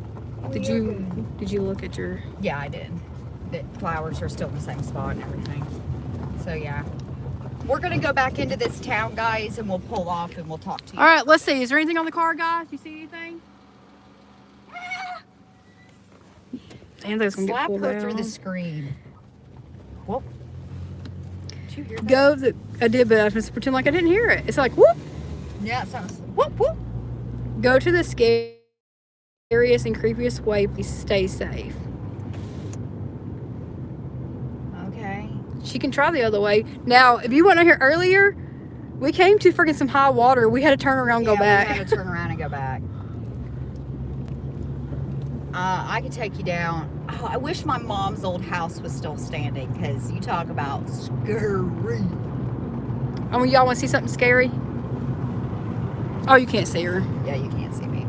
Did you look at your? Yeah, I did. The flowers are still in the same spot and everything. So yeah, we're gonna go back into this town, guys, and we'll pull off and we'll talk to you. All right, let's see. Is there anything on the car, guys? You see anything? Damn, that's gonna get Slap pulled her out. through the screen. Whoop. Did you hear that? Go. I did, but I just pretend like I didn't hear it. It's like whoop. Yeah, it sounds. Whoop whoop. Go to the scariest and creepiest way. Please stay safe. Okay. She can try the other way. Now, if you went out here earlier, we came to freaking some high water. We had to turn around and go back. We had to turn around and go back. I could take you down. Oh, I wish my mom's old house was still standing because you talk about scary. Oh, y'all want to see something scary? Oh, you can't see her. Yeah, you can't see me.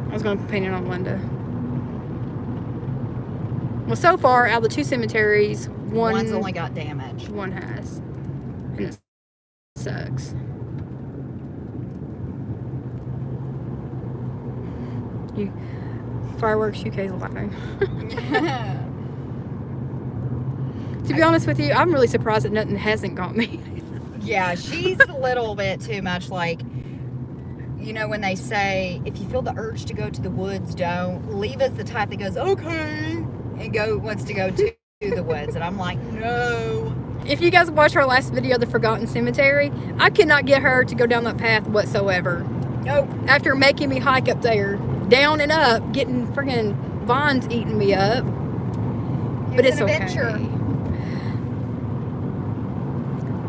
I was going to paint it on Linda. Well, so far, out of the 2 cemeteries, One's only got damage. one has. And it sucks. Fireworks UK's laughing. To be honest with you, I'm really surprised that nothing hasn't got me. Yeah, she's a little bit too much like, you know, when they say, if you feel the urge to go to the woods, don't. Leva's the type that goes, okay, and wants to go to the woods. And I'm like, no. If you guys watched our last video, The Forgotten Cemetery, I could not get her to go down that path whatsoever. Nope. After making me hike up there, down and up, getting friggin' vines eating me up. But it's an okay. adventure.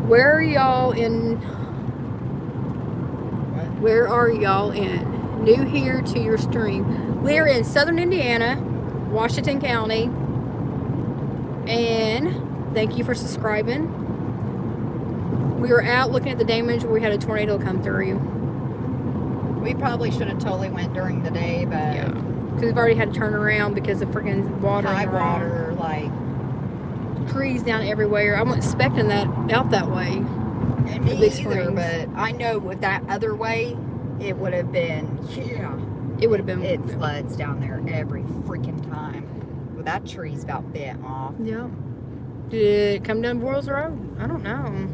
Where are y'all in? What? Where are y'all in? New here to your stream. We're in southern Indiana, Washington County. And thank you for subscribing. We were out looking at the damage where we had a tornado come through. We probably should have totally went during the day, but Yeah. Because we've already had to turn around because of freaking water. high water, like, Trees down everywhere. I wasn't expecting that out that way. and me Big either, Springs. but I know with that other way, it would have been, yeah. It would have been. It floods down there every freaking time. Well, that tree's about bit off. Yeah. Did it come down Boyles Road? I don't know.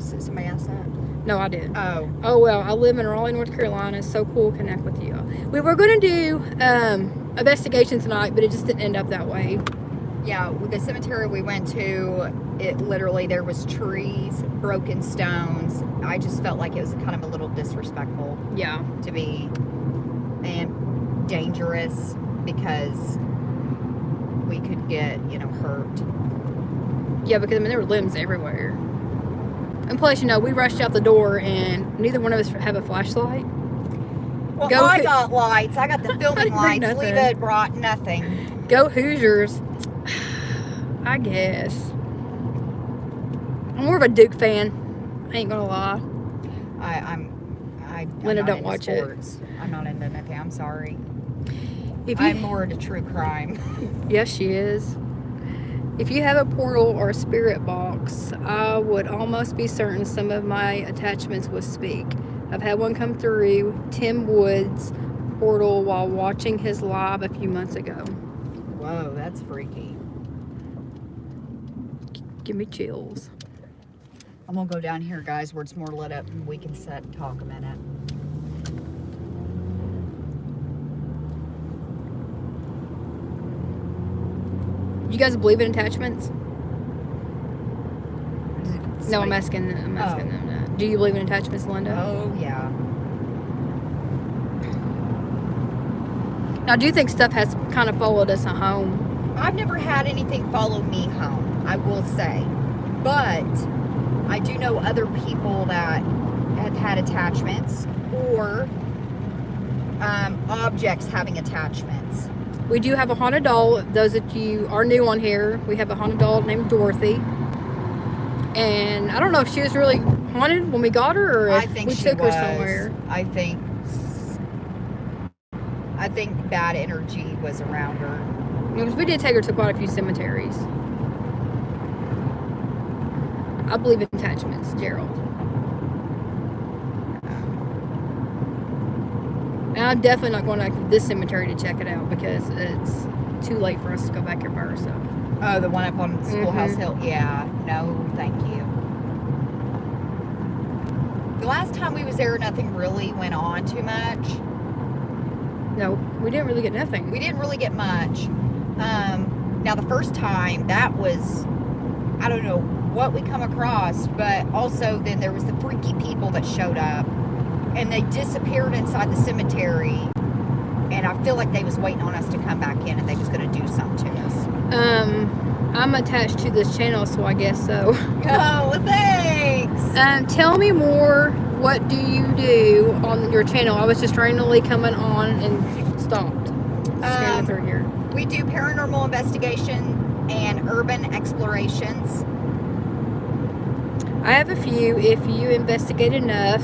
Somebody asked that? No, I did. Oh. Oh, well, I live in Raleigh, North Carolina. It's so cool to connect with you. We were going to do investigation tonight, but it just didn't end up that way. Yeah, with the cemetery we went to, it literally, there was trees, broken stones. I just felt like it was kind of a little disrespectful Yeah. to be, and dangerous, because we could get, you know, hurt. Yeah, because, I mean, there were limbs everywhere. And plus, you know, we rushed out the door, and neither one of us have a flashlight. Well, Go I Hoo- got lights. I got the I filming didn't bring lights. nothing. Leva brought nothing. Go Hoosiers. I guess. I'm more of a Duke fan. I ain't gonna lie. I'm Linda, not don't into watch it. sports. I'm not into nothing. I'm sorry. If you, I'm more into true crime. yes, she is. If you have a portal or a spirit box, I would almost be certain some of my attachments would speak. I've had one come through Tim Wood's portal while watching his live a few months ago. Whoa, that's freaky. Give me chills. I'm gonna go down here, guys, where it's more lit up and we can sit and talk a minute. You guys believe in attachments? No, I'm Sweet. asking them Oh. that. Do you believe in attachments, Linda? Oh, yeah. Now, I do think stuff has kind of followed us home. I've never had anything follow me home, I will say. But I do know other people that have had attachments, or objects having attachments. We do have a haunted doll. Those of you are new on here, we have a haunted doll named Dorothy. And I don't know if she was really haunted when we got her, or I if think we she took was. her somewhere. I think bad energy was around her. Because we did take her to quite a few cemeteries. I believe in attachments, Gerald. And I'm definitely not going to this cemetery to check it out because it's too late for us to go back here by ourselves. Oh, the one up on Schoolhouse Mhm. Hill? Yeah, no, thank you. The last time we was there, nothing really went on too much. No, we didn't really get nothing. We didn't really get much. Now, the first time, that was, I don't know what we come across, but also then there was the freaky people that showed up, and they disappeared inside the cemetery, and I feel like they was waiting on us to come back in, and they was going to do something to us. I'm attached to this channel, so I guess so. Oh, well, thanks! Tell me more. What do you do on your channel? I was just randomly coming on and stopped. Scanning through here. We do paranormal investigation and urban explorations. I have a few. If you investigate enough,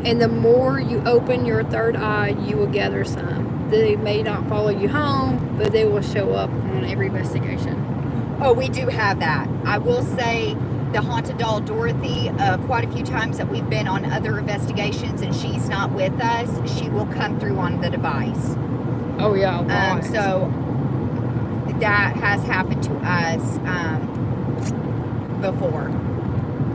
and the more you open your third eye, you will gather some. They may not follow you home, but they will show up on every investigation. Oh, we do have that. I will say the haunted doll Dorothy, quite a few times that we've been on other investigations and she's not with us, she will come through on the device. Oh yeah, a lot. So that has happened to us before.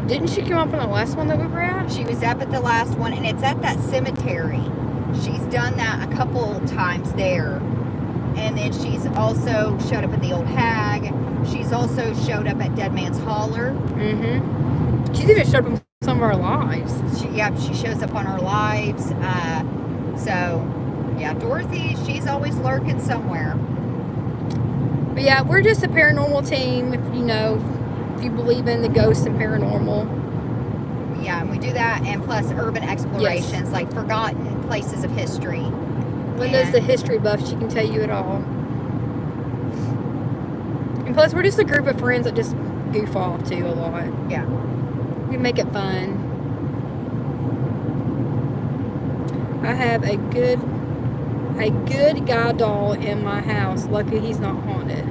Didn't she come up on the last one that we were at? She was up at the last one, and it's at that cemetery. She's done that a couple times there. And then she's also showed up at the Old Hag. She's also showed up at Dead Man's Holler. Mm-hmm. She's even showed up in some of our lives. She shows up on our lives. So, yeah, Dorothy, she's always lurking somewhere. But yeah, we're just a paranormal team. If you believe in the ghosts and paranormal. Yeah, and we do that, and plus urban explorations, like forgotten places of history. Linda's the history buff. She can tell you it all. And plus, we're just a group of friends that just goof off too a lot. Yeah. We make it fun. I have a good guy doll in my house. Lucky he's not haunted.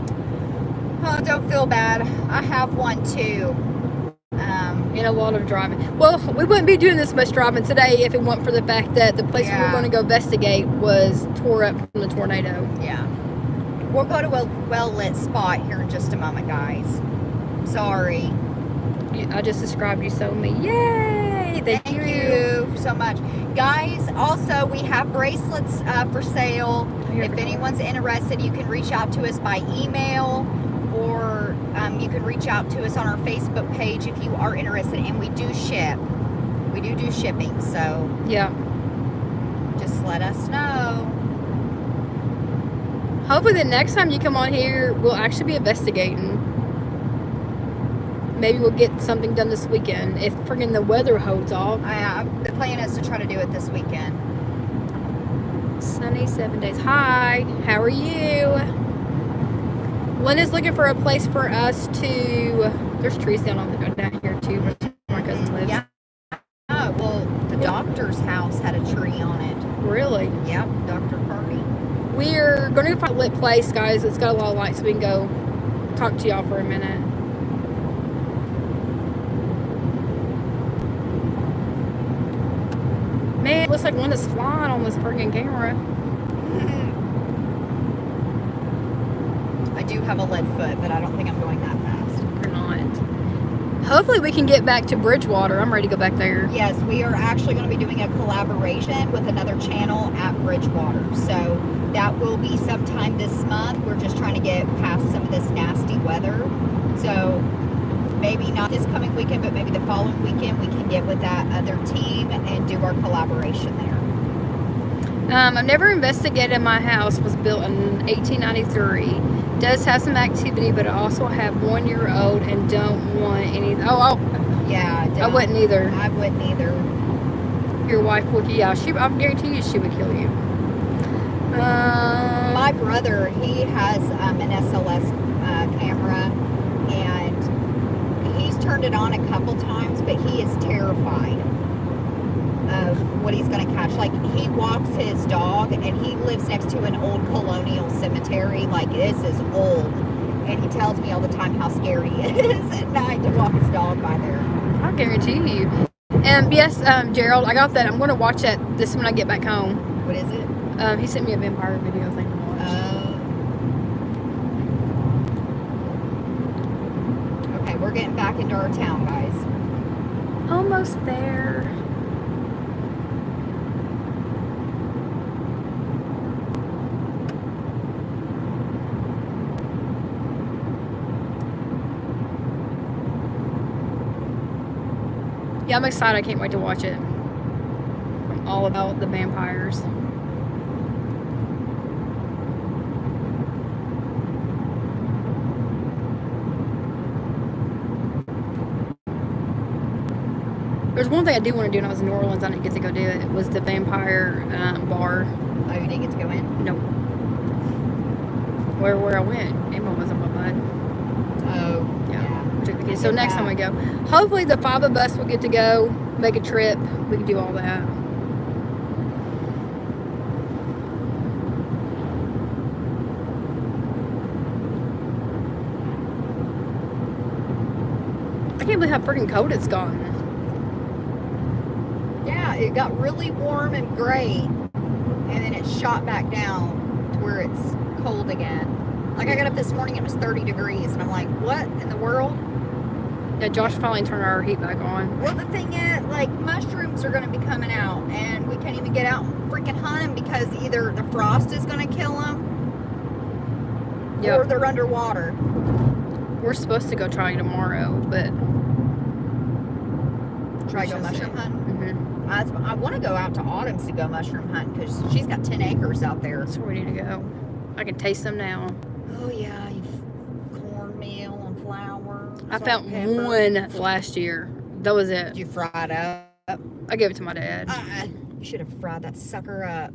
Oh, don't feel bad. I have one too. And a lot of driving. Well, we wouldn't be doing this much driving today if it weren't for the fact that the place we were going to go investigate was tore up from the tornado. Yeah. We'll go to a well-lit spot here in just a moment, guys. Sorry. I just described you so me. Yay! Thank you so much. Guys, also, we have bracelets for sale. If anyone's interested, you can reach out to us by email, or you can reach out to us on our Facebook page if you are interested. And we do ship. We do shipping, so yeah, just let us know. Hopefully the next time you come on here, we'll actually be investigating. Maybe we'll get something done this weekend if friggin' the weather holds off. The plan is to try to do it this weekend. Sunny 7 days. Hi, how are you? Linda's looking for a place for us to. There's trees down here too where my cousin lives. Yeah. Oh, well, the doctor's house had a tree on it. Really? Yep, Dr. Carney. We're going to find a lit place, guys. It's got a lot of lights, so we can go talk to y'all for a minute. Man, it looks like one is flying on this friggin' camera. I do have a lead foot, but I don't think I'm going that fast. Or not. Hopefully we can get back to Bridgewater. I'm ready to go back there. Yes, we are actually going to be doing a collaboration with another channel at Bridgewater. So that will be sometime this month. We're just trying to get past some of this nasty weather. So maybe not this coming weekend, but maybe the following weekend we can get with that other team and do our collaboration there. I've never investigated. My house was built in 1893. Does have some activity, but I also have 1-year-old and don't want any. Yeah, I wouldn't either. I wouldn't either. Your wife would, yeah. I'm guarantee you she would kill you. My brother, he has an SLS camera, and he's turned it on a couple times, but he is terrified of what he's going to catch. Like, he walks his dog, and he lives next to an old colonial cemetery. Like, this is old, and he tells me all the time how scary it is at night to walk his dog by there. I guarantee you. And yes, Gerald, I got that. I'm going to watch that this when I get back home. What is it? He sent me a vampire video thing to watch. Okay, we're getting back into our town, guys. Almost there. Yeah, I'm excited. I can't wait to watch it. I'm all about the vampires. There's one thing I do want to do when I was in New Orleans. I didn't get to go do it. It was the vampire bar. Oh, you didn't get to go in? No. Where I went, Emma was on my butt. Oh, Yeah. took the kids. So next time we go, hopefully the 5 of us will get to go, make a trip. We can do all that. I can't believe how freaking cold it's gotten. Yeah, it got really warm and great, and then it shot back down to where it's cold again. Like I got up this morning, it was 30 degrees, and I'm like, what in the world? Yeah, Josh finally turned our heat back on. Well, the thing is, like, mushrooms are going to be coming out, and we can't even get out and freaking hunt them because either the frost is going to kill them, or they're underwater. We're supposed to go try tomorrow, but Try go mushroom hunting. Mm-hmm. I want to go out to Autumn's to go mushroom hunting because she's got 10 acres out there. That's where we need to go. I can taste them now. Oh yeah, cornmeal and flour. I salt, found pepper. one last year. That was it. Did you fry it up? I gave it to my dad. You should have fried that sucker up.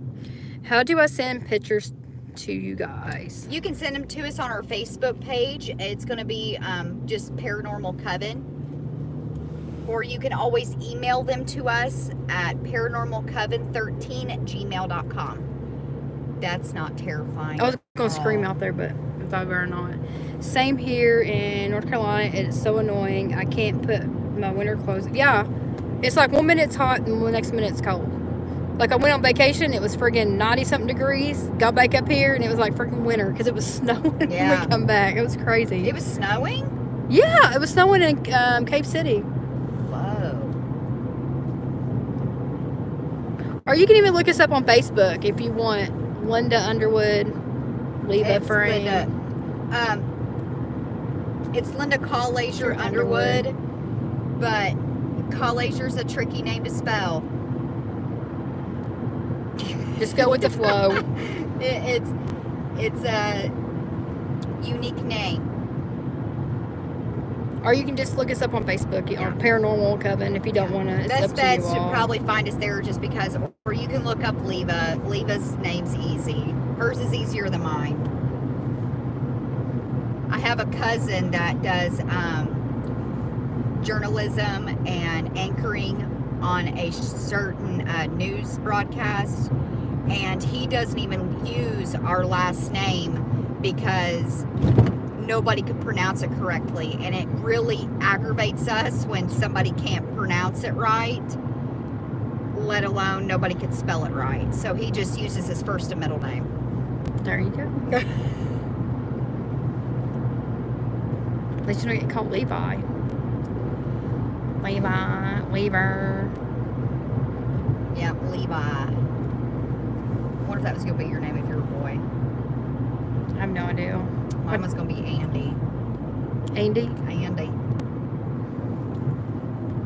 How do I send pictures to you guys? You can send them to us on our Facebook page. It's going to be just Paranormal Coven. Or you can always email them to us at paranormalcoven13@gmail.com. That's not terrifying. I was going to scream out there, but I thought better not. Same here in North Carolina. It's so annoying. I can't put my winter clothes. Yeah. It's like 1 minute it's hot and the next minute it's cold. Like I went on vacation, it was friggin' 90-something degrees. Got back up here and it was like friggin' winter because it was snowing when we come back. It was crazy. It was snowing? Yeah, it was snowing in Cape City. Whoa. Or you can even look us up on Facebook if you want. Linda Underwood, Leva Frame. Linda, it's Linda Collasier Underwood, but Collasier's a tricky name to spell. Just go with the flow. It's a unique name. Or you can just look us up on Facebook or Paranormal Coven if you don't want to. It's Best up bet to you should all. probably find us there just because, or you can look up Leva. Leva's name's easy. Hers is easier than mine. I have a cousin that does journalism and anchoring on a certain news broadcast, and he doesn't even use our last name because nobody could pronounce it correctly, and it really aggravates us when somebody can't pronounce it right, let alone nobody could spell it right. So he just uses his first and middle name. There you go. At least you don't get called Levi. Lever. Yeah, Levi. I wonder if that was going to be your name if you were a boy. I have no idea. Mine was going to be Andy. Andy? Andy.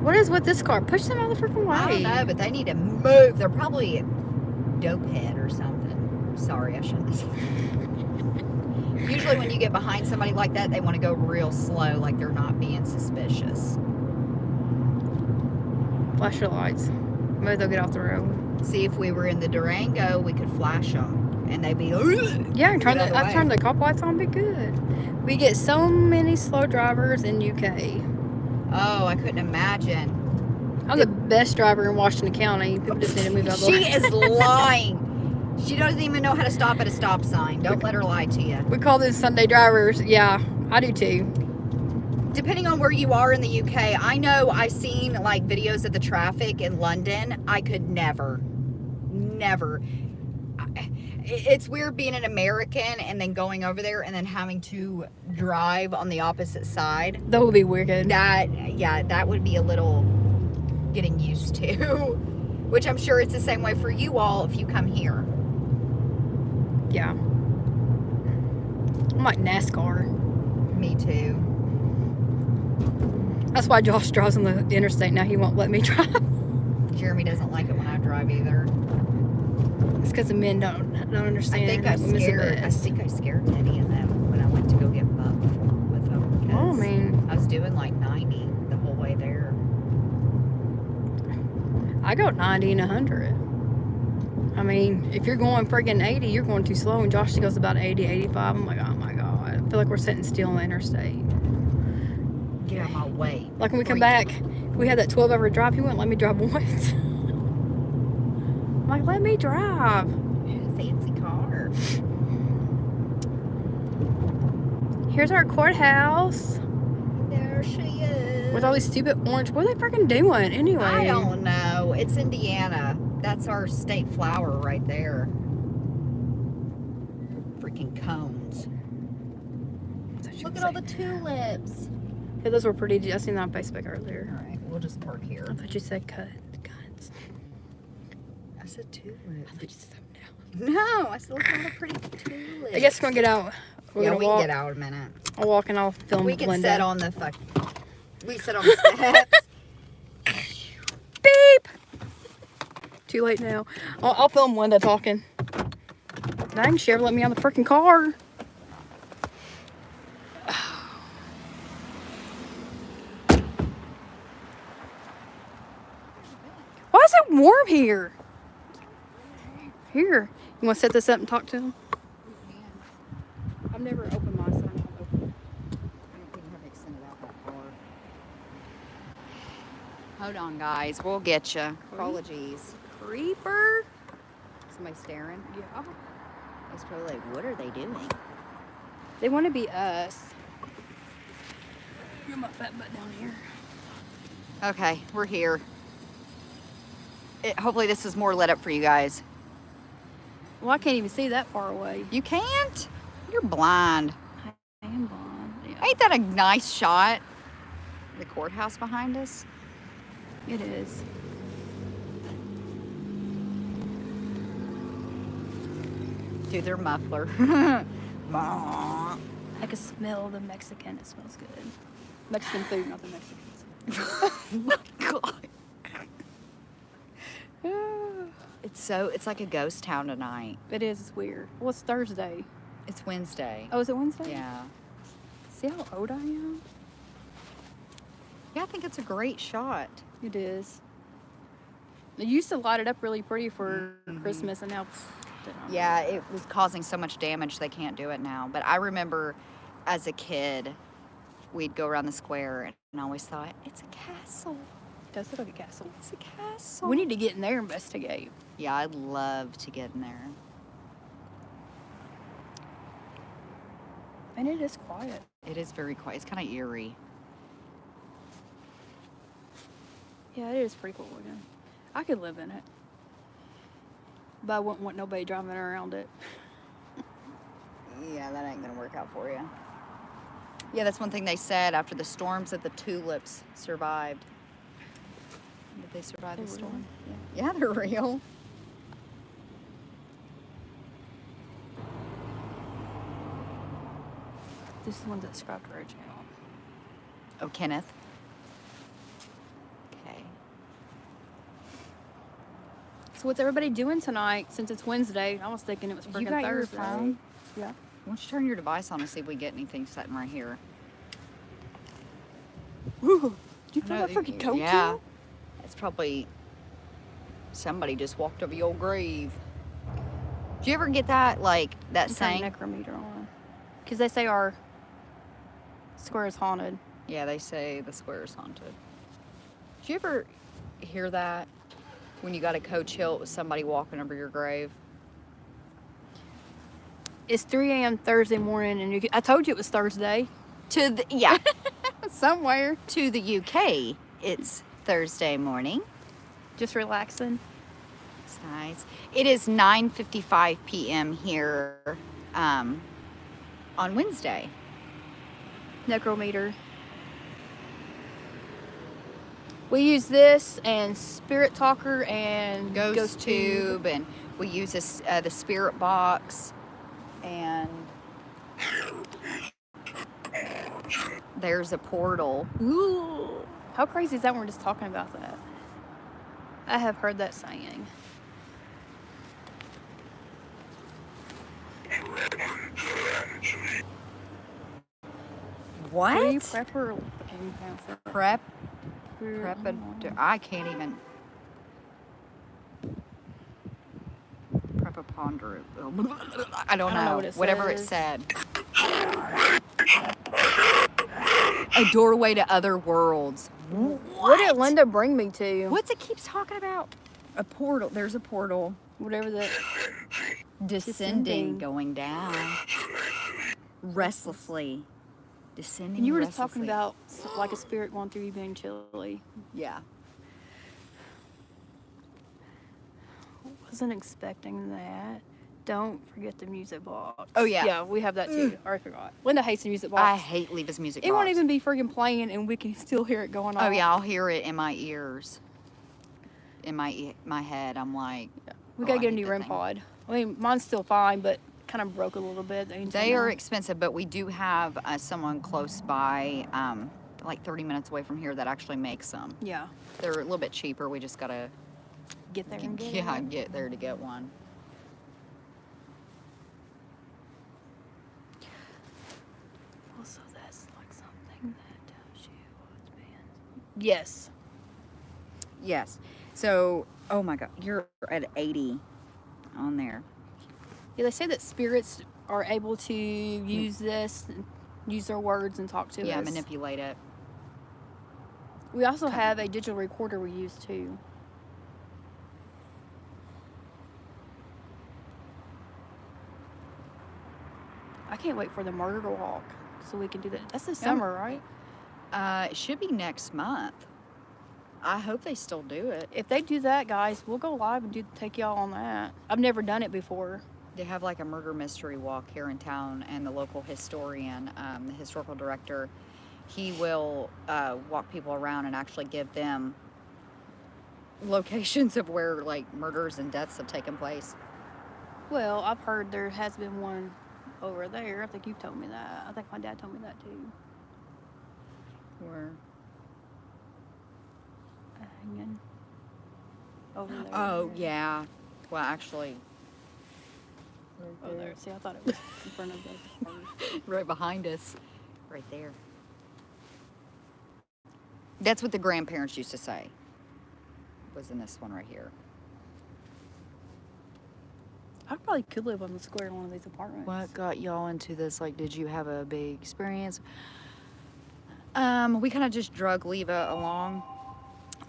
What is with this car? Push them out of the freaking way. I don't know, but they need to move. They're probably a dopehead or something. Sorry, I shouldn't. Usually when you get behind somebody like that, they want to go real slow, like they're not being suspicious. Flash your lights. Maybe they'll get off the road. See, if we were in the Durango, we could flash them, and they'd be. Yeah, I turned the cop lights on. Be good. We get so many slow drivers in UK. Oh, I couldn't imagine. I'm the best driver in Washington County. People just need to move out of the way. She is lying. She doesn't even know how to stop at a stop sign. Don't let her lie to you. We call them Sunday drivers. Yeah, I do too. Depending on where you are in the UK, I know I've seen like videos of the traffic in London. I could never. It's weird being an American and then going over there and then having to drive on the opposite side. That would be wicked. That would be a little getting used to. Which I'm sure it's the same way for you all if you come here. Yeah. I'm like NASCAR. Me too. That's why Josh drives on the interstate now. He won't let me drive. Jeremy doesn't like it when I drive either. It's because the men don't understand. I think I scared Teddy and them when I went to go get buck with them. Oh, man. I was doing like 90 the whole way there. I go 90 and 100. I mean, if you're going friggin' 80, you're going too slow. And Josh goes about 80, 85. I'm like, oh my God. I feel like we're sitting still on the interstate. Get out of my way. Like when we come back, we had that 12-hour drive. He wouldn't let me drive once. I'm like, let me drive. Fancy car. Here's our courthouse. There she is. With all these stupid orange. What are they freaking doing anyway? I don't know. It's Indiana. That's our state flower right there. Freaking cones. Look at all the tulips. Yeah, those were pretty. I seen that on Facebook All earlier. right, we'll just park here. I thought you said cuts. I said tulips. I thought you said something else. No, I said look at all the pretty tulips. I guess we're gonna get out. We're Yeah, gonna we walk. can get out in a minute. I'll walk and I'll film. We can Linda. sit on the fuck. We sit on the steps. Beep. Too late now. I'll film Linda talking. Dang, she ever let me on the freaking car? Why is it warm here? Here. You want to set this up and talk to him? I've never opened my sign. I don't think you have extended out that far. Hold on, guys. We'll get you. Apologies. Creeper? Somebody staring? Yeah. It's probably like, what are they doing? They want to be us. Get my fat butt down here. Okay, we're here. Hopefully this is more lit up for you guys. Well, I can't even see that far away. You can't? You're blind. I am blind. Yeah. Ain't that a nice shot? The courthouse behind us? It is. Dude, their muffler. I can smell the Mexican. It smells good. Mexican food, not the Mexicans. Oh my God. It's like a ghost town tonight. It is. It's weird. Well, it's Thursday. It's Wednesday. Oh, is it Wednesday? Yeah. See how old I am? Yeah, I think it's a great shot. It is. They used to light it up really pretty for Christmas, and now. Yeah, it was causing so much damage they can't do it now. But I remember as a kid, we'd go around the square and I always thought, it's a castle. It does look like a castle. It's a castle. We need to get in there and investigate. Yeah, I'd love to get in there. And it is quiet. It is very quiet. It's kind of eerie. Yeah, it is pretty cool looking. I could live in it. But I wouldn't want nobody driving around it. Yeah, that ain't gonna work out for you. Yeah, that's one thing they said after the storms that the tulips survived. Did they survive the storm? Yeah, they're real. This is the one that subscribed to our channel. Oh, Kenneth. Okay. So what's everybody doing tonight since it's Wednesday? I was thinking it was freaking You got your Thursday. phone? Yeah. Why don't you turn your device on and see if we get anything sitting right here? Ooh, did you feel No, that freaking coat yeah. too? It's probably somebody just walked over your grave. Do you ever get that, like, that saying? Necrometer on. Because they say our square is haunted. Yeah, they say the square is haunted. Do you ever hear that when you got a coach hill with somebody walking over your grave? It's 3 a.m. Thursday morning, and I told you it was Thursday. Yeah, Somewhere. to the UK, it's Thursday morning. Just relaxing. It's nice. It is 9:55 p.m. here on Wednesday. Necrometer. We use this and Spirit Talker and Ghost tube, and we use this, the spirit box, and there's a portal. Ooh. How crazy is that when we're just talking about that? I have heard that saying. What? Prepper. Prep? I can't even. Prepaponder. I don't know. what it Whatever says. it said. A doorway to other worlds. What did Linda bring me to? What's it keeps talking about? A portal. There's a portal. Whatever that. Descending, going down. Restlessly. Descending. And you were just talking restlessly. about stuff like a spirit going through you being chilly. Yeah. Wasn't expecting that. Don't forget the music box. Oh, yeah. Yeah, we have that too. I forgot. Linda hates the music box. I hate Leva's music It box. won't even be freaking playing, and we can still hear it going on. Oh yeah, I'll hear it in my ears. In my head, I'm like. We oh, gotta I get a hate new that REM thing. pod. I mean, mine's still fine, but kind of broke a little bit. They are expensive, but we do have someone close by, like 30 minutes away from here, that actually makes them. Yeah. They're a little bit cheaper. We just gotta Get there and get it. get there to get one. Also, that's like something that tells you what's been. Yes. Yes. So, oh my God, you're at 80 on there. Yeah, they say that spirits are able to use this, use their words, and talk to Yeah, us. manipulate it. We also have a digital recorder we use too. I can't wait for the murder walk so we can do that. That's this summer, right? It should be next month. I hope they still do it. If they do that, guys, we'll go live and take y'all on that. I've never done it before. They have like a murder mystery walk here in town, and the local historian, the historical director, he will walk people around and actually give them locations of where like murders and deaths have taken place. Well, I've heard there has been one over there. I think you've told me that. I think my dad told me that too. Where? Hanging over there. Oh yeah. Well, actually, Oh, there. See, I thought it was in front of the cars. right behind us, right there. That's what the grandparents used to say. Was in this one right here. I probably could live on the square in one of these apartments. What got y'all into this? Like, did you have a big experience? We kind of just drug Leva along.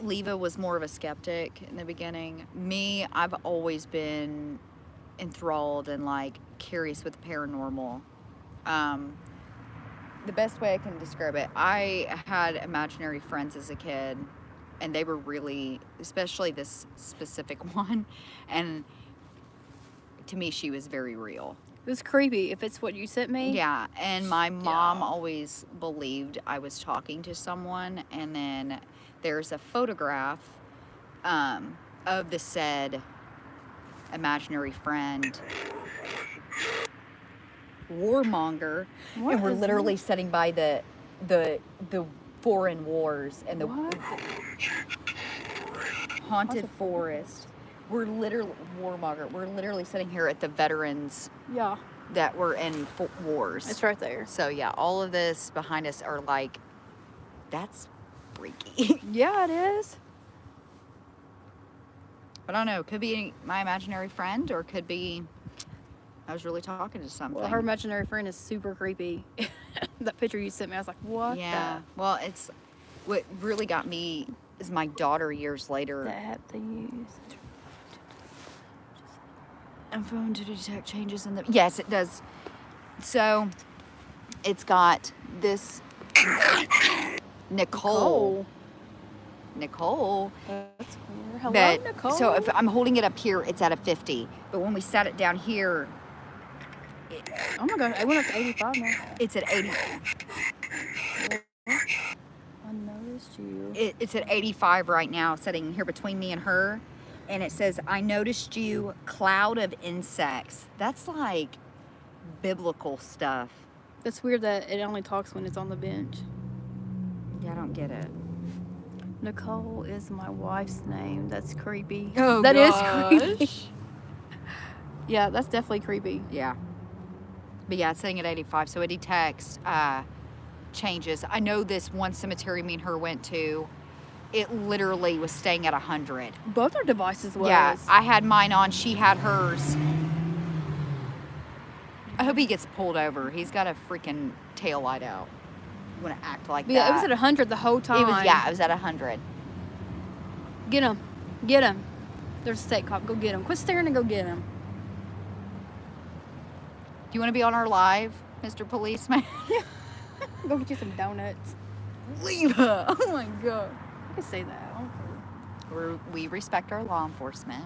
Leva was more of a skeptic in the beginning. Me, I've always been enthralled and like curious with the paranormal. The best way I can describe it, I had imaginary friends as a kid, and they were really, especially this specific one, and to me, she was very real. It was creepy if it's what you sent me. Yeah, and my mom always believed I was talking to someone, and then there's a photograph of the said imaginary friend, warmonger, What and we're is literally sitting by the foreign wars and the What? haunted forest. We're literally warmonger. We're literally sitting here at the veterans Yeah, that were in wars. it's right there. So yeah, all of this behind us are like, that's freaky. Yeah, it is. But I don't know, could be my imaginary friend, or could be I was really talking to something. Well, her imaginary friend is super creepy. That picture you sent me, I was like, what? Yeah. Well, it's what really got me is my daughter years later. The app they use. A phone to detect changes in the. Yes, it does. So, it's got this Nicole. That's weird. Hello, But Nicole. so if I'm holding it up here, it's at a 50. But when we sat it down here, Oh my gosh, I went up to 85 now. it's at 80. I noticed you. It's at 85 right now, sitting here between me and her. And it says, I noticed you, cloud of insects. That's like biblical stuff. That's weird that it only talks when it's on the bench. Yeah, I don't get it. Nicole is my wife's name. That's creepy. Oh, That is gosh. creepy. Yeah, that's definitely creepy. Yeah. But yeah, it's sitting at 85, so it detects changes. I know this one cemetery me and her went to, it literally was staying at 100. Both our devices was. Yeah, I had mine on, she had hers. I hope he gets pulled over. He's got a freaking tail light out. want to act like But that. yeah, it was at 100 the whole time. It was at 100. Get him. Get him. There's a state cop. Go get him. Quit staring and go get him. Do you want to be on our live, Mr. Policeman? Go get you some donuts. Leave her. Oh my God. I can say that. I don't care. We respect our law enforcement.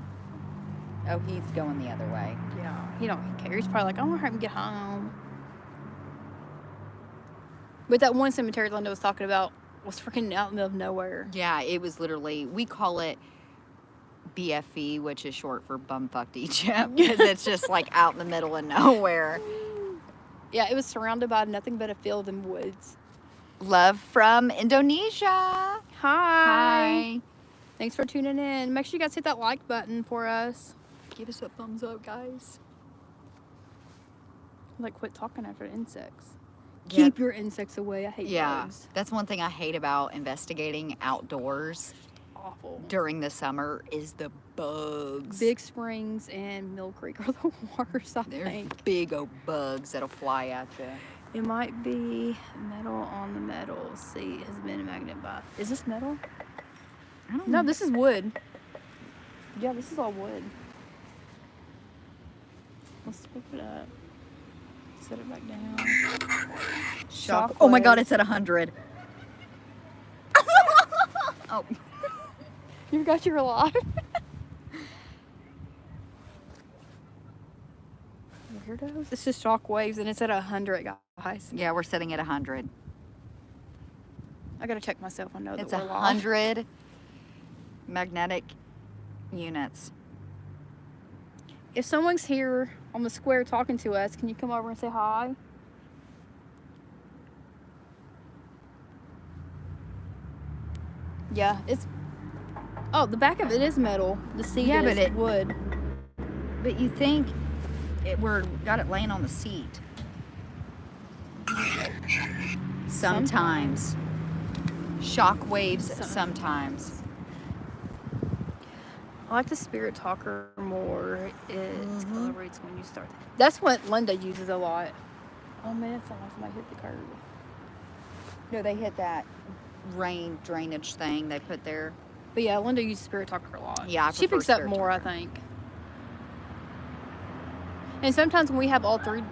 Oh, he's going the other way. Yeah. He don't care. He's probably like, I want to hurry him get home. But that one cemetery Linda was talking about was freaking out in the middle of nowhere. Yeah, it was literally, we call it BFE, which is short for bumfucked Egypt, because it's just like out in the middle of nowhere. Yeah, it was surrounded by nothing but a field and woods. Love from Indonesia. Hi. Thanks for tuning in. Make sure you guys hit that like button for us. Give us a thumbs up, guys. Like, quit talking after insects. Yeah. Keep your insects away. I hate bugs. That's one thing I hate about investigating outdoors Awful. during the summer is the bugs. Big Springs and Mill Creek are the worst, I They're think. big old bugs that'll fly at you. It might be metal on the metal. See, it has been a magnet by. Is this metal? I don't No, this is wood. Yeah, this is all wood. Let's flip it up. Set it back down. Shock. Oh my God, it's at 100. Oh. You forgot you were alive? Weirdos. It's just shock waves and it's at 100, guys. Yeah, we're sitting at 100. I gotta check myself. I know It's that we're live. 100 magnetic units. If someone's here on the square talking to us, can you come over and say hi? Yeah, it's. Oh, the back of it is metal. The seat Yeah, is but it- wood. But you think we're got it laying on the seat. Sometimes. Shock waves sometimes. I like the spirit talker more. It calibrates when you start. That's what Linda uses a lot. Oh man, it sounds like somebody hit the curb. No, they hit that rain drainage thing they put there. But yeah, Linda uses spirit talker a lot. Yeah, I she prefer picks up Spirit more, I think. And sometimes when we have all three.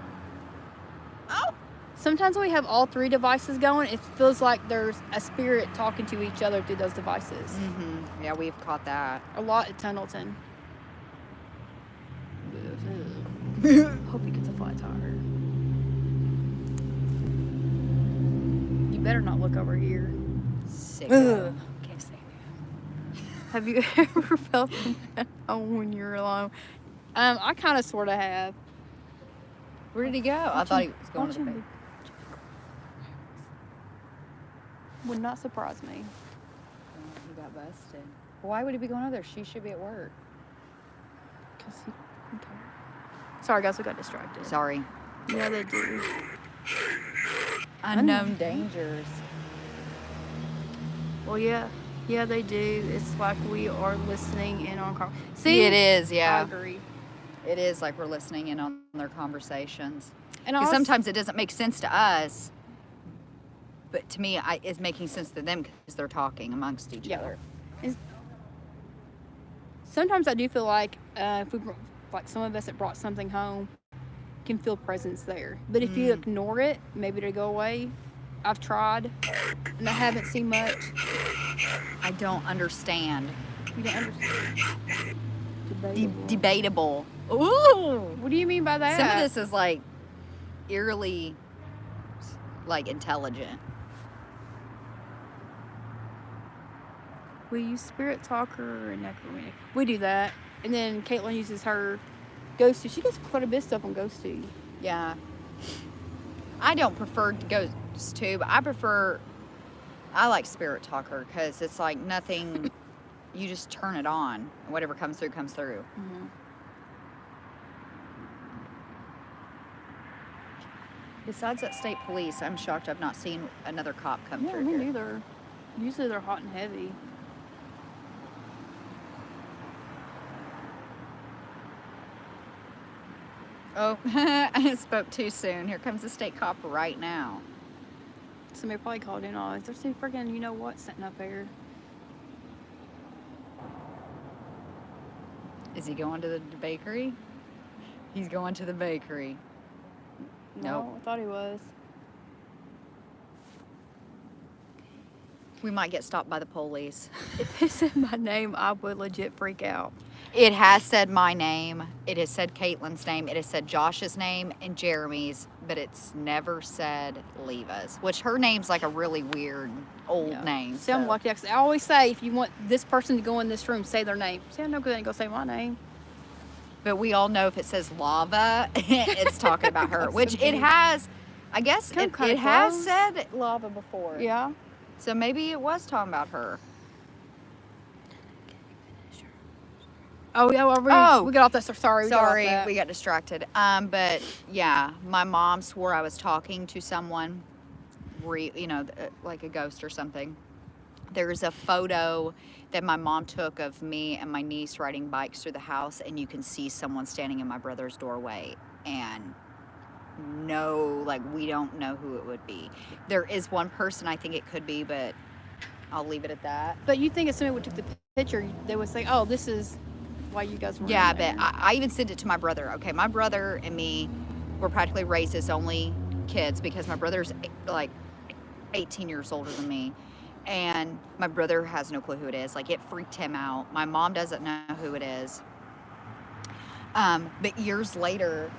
Oh. Sometimes when we have all three devices going, it feels like there's a spirit talking to each other through those devices. Mm-hmm. Yeah, we've caught that. A lot at Tunnelton. Hope he gets a flat tire. You better not look over here. Sick. Ugh. Can't stand it. Have you ever felt at home when you're alone? I kind of sort of have. Where did he go? I thought he was going to the Watching bed. Would not surprise me. He got busted. Why would he be going over there? She should be at work. Sorry, guys, we got distracted. Sorry. Yeah, they do. Unknown dangers. Well, yeah. Yeah, they do. It's like we are listening in on. See, It is, I yeah. agree. It is like we're listening in on their conversations. And Because also, sometimes it doesn't make sense to us, but to me, it's making sense to them because they're talking amongst each other. sometimes I do feel like if we, like some of us that brought something home, can feel presence there. But if you ignore it, maybe it'll go away. I've tried, and I haven't seen much. I don't understand. You don't understand. Debatable. Debatable. Ooh. What do you mean by that? Some of this is like eerily, like intelligent. We use Spirit Talker and Necromantic. We do that. And then Caitlin uses her Ghosty. She does quite a bit of stuff on Ghosty. Yeah. I don't prefer Ghost Tube. I like Spirit Talker because it's like nothing, you just turn it on. And whatever comes through, comes through. Mm-hmm. Besides that state police, I'm shocked I've not seen another cop come Yeah, through me here. neither. Usually they're hot and heavy. Oh, I spoke too soon. Here comes the state cop right now. Somebody probably called in on it. There's some freaking, you know what, sitting up there. Is he going to the bakery? He's going to the bakery. No, Nope. I thought he was. We might get stopped by the police. If it said my name, I would legit freak out. It has said my name. It has said Caitlin's name. It has said Josh's name and Jeremy's, but it's never said Leva's, which her name's like a really weird old name. See, I'm lucky. I always say, if you want this person to go in this room, say their name. See, I know because they ain't gonna say my name. But we all know if it says lava, it's talking about her, which it has, I guess Come it kinda has close. said lava before. Yeah. So maybe it was talking about her. Oh, yeah, we got off that. Sorry, Sorry, we got off that. we got distracted. But yeah, my mom swore I was talking to someone, like a ghost or something. There's a photo that my mom took of me and my niece riding bikes through the house, and you can see someone standing in my brother's doorway. And no, like, we don't know who it would be. There is one person I think it could be, but I'll leave it at that. But you think if somebody would took the picture, they would say, "Oh, this is why you guys were." Yeah, in there. but I even sent it to my brother. Okay, my brother and me were practically raised as only kids because my brother's like 18 years older than me. And my brother has no clue who it is. Like, it freaked him out. My mom doesn't know who it is. But years later,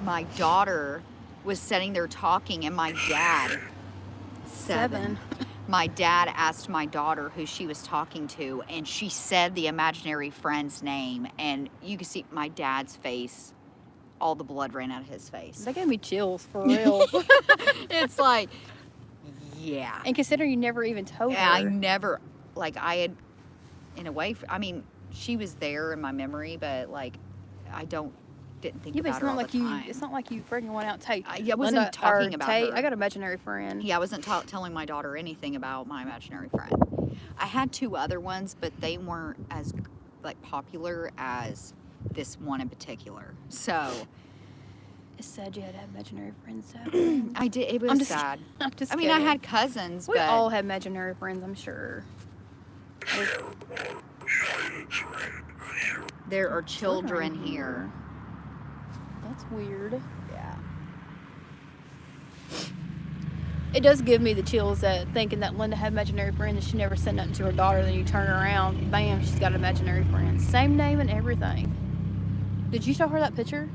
my daughter was sitting there talking, and my dad, seven. My dad asked my daughter who she was talking to, and she said the imaginary friend's name. And you could see my dad's face, all the blood ran out of his face. That gave me chills for real. It's like, yeah. And consider you never even told her. I never, like, I had, in a way, I mean, she was there in my memory, but, like, I didn't think Yeah, but about it's her not all like the you. time. It's not like you freaking went out. Tate. I wasn't talking about Tate, her. I got an imaginary friend. Yeah, I wasn't telling my daughter anything about my imaginary friend. I had two other ones, but they weren't as, like, popular as this one in particular. So It's sad you had to have imaginary friends. Sad. I did. It was I'm just- sad. I'm just I mean, I kidding. had cousins, We but all have imaginary friends, I'm sure. there are children here. That's weird. Yeah. It does give me the chills that thinking that Linda had imaginary friends and she never said nothing to her daughter. Then you turn her around, bam, she's got imaginary friends. Same name and everything. Did you show her that picture?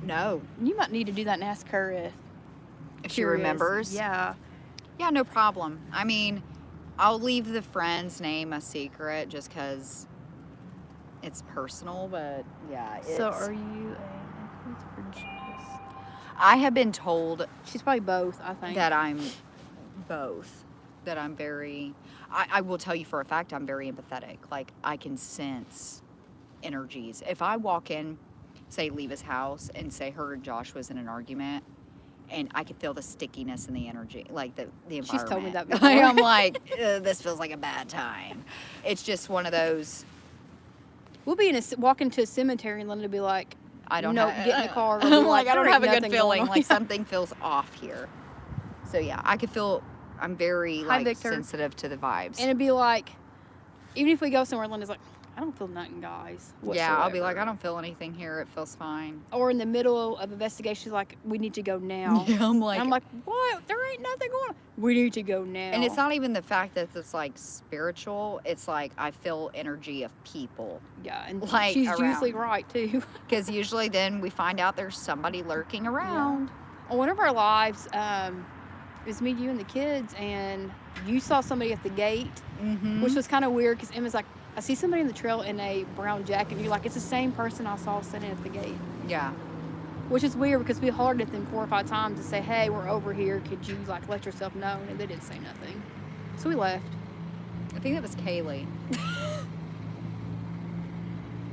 No. You might need to do that and ask her if She curious. remembers. Yeah. Yeah, no problem. I mean, I'll leave the friend's name a secret just because it's personal, but yeah. So are you a influencer or just? I have been told She's probably both, I think. that I'm both. That I'm very, I will tell you for a fact, I'm very empathetic. Like, I can sense energies. If I walk in, say, Leva's house and say her and Josh was in an argument, and I could feel the stickiness in the energy, like the environment. She's told me that before. I'm like, this feels like a bad time. It's just one of those. We'll be walk into a cemetery and Linda will be like, I don't no, have, get in the car. We'll I'm be like, I don't "There have ain't a good nothing feeling. going on." Like, something feels off here. So yeah, I could feel. I'm very Hi, like Victor. sensitive to the vibes. And it'd be like, even if we go somewhere, Linda's like, I don't feel nothing, guys. Yeah, I'll be like, whatsoever." I don't feel anything here. It feels fine. Or in the middle of investigation, she's like, we need to go now. Yeah, I'm And I'm like, what? There ain't nothing going on. We need to go now. and it's not even the fact that it's like spiritual. It's like I feel energy of people. Yeah, and like, she's around. usually right, too. Because usually then we find out there's somebody lurking around. On one of our lives, it was me, you, and the kids, and you saw somebody at the gate, Mm-hmm. which was kind of weird because Emma's like, I see somebody in the trail in a brown jacket. And you're like, it's the same person I saw sitting at the gate. Yeah. Which is weird because we hollered at them 4 or 5 times to say, hey, we're over here. Could you, like, let yourself know? And they didn't say nothing. So we left. I think that was Kaylee.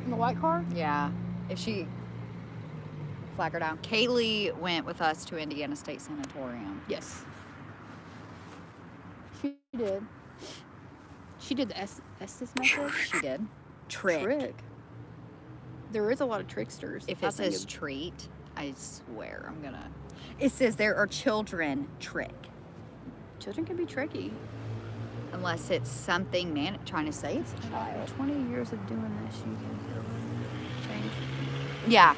In the white car? Yeah. If she flag her down. Kaylee went with us to Indiana State Sanatorium. Yes. She did. She did the Estes method. She did. Trick. There is a lot of tricksters. If I it think says treat, I swear I'm gonna. It says there are children. Trick. Children can be tricky. Unless it's something, man, trying to say it's a child. 20 years of doing this, you can change. Yeah.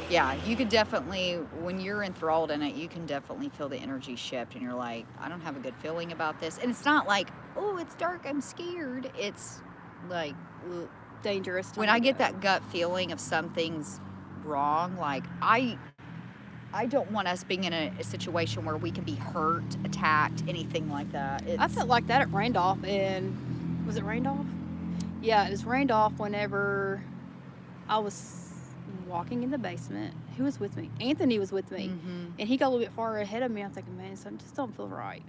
Yeah, you could definitely, when you're enthralled in it, you can definitely feel the energy shift, and you're like, I don't have a good feeling about this. And it's not like, oh, it's dark, I'm scared. It's like, ugh. Dangerous. When I get that gut feeling of something's wrong, like, I don't want us being in a situation where we can be hurt, attacked, anything like that. I felt like that at Randolph, and was it Randolph? Yeah, it was Randolph whenever I was walking in the basement. Who was with me? Anthony was with me. And he got a little bit far ahead of me. I'm thinking, man, something just don't feel right.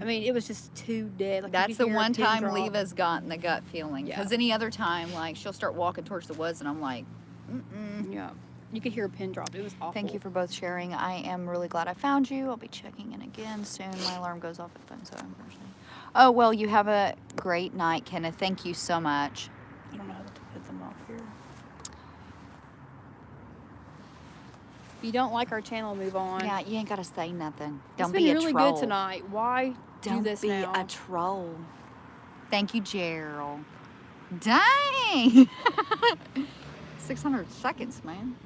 I mean, it was just too dead. Like, that's the one time drop. Leva's gotten the gut feeling. Yeah. Because any other time, like, she'll start walking towards the woods, and I'm like, Yeah. You could hear a pin drop. It was awful. Thank you for both sharing. I am really glad I found you. I'll be checking in again soon. My alarm goes off at 5:07. Oh, well, you have a great night, Kenneth. Thank you so much. I don't know how to put them off here. If you don't like our channel, move on. Yeah, you ain't got to say nothing. Don't It's been be a really troll. good tonight. Why Don't do this be now? a troll. Thank you, Gerald. Dang! 600 seconds, man.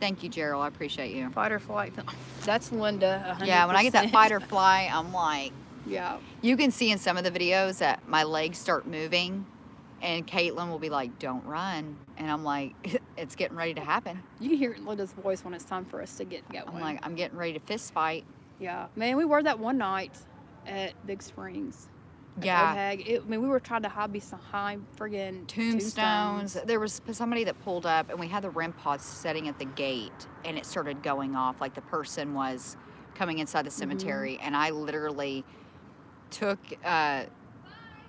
Thank you, Gerald. I appreciate you. Fight or flight. That's Linda. 100%. Yeah, when I get that fight or fly, I'm like, Yeah. you can see in some of the videos that my legs start moving, and Caitlin will be like, don't run. And I'm like, it's getting ready to happen. You can hear Linda's voice when it's time for us to get going. I'm like, I'm getting ready to fist fight. Yeah. Man, we were that one night at Big Springs. at Yeah. Hag. I mean, we were trying to hide behind friggin' Tombstones. There was somebody that pulled up, and we had the REM pods sitting at the gate, and it started going off like the person was coming inside the cemetery. And I literally took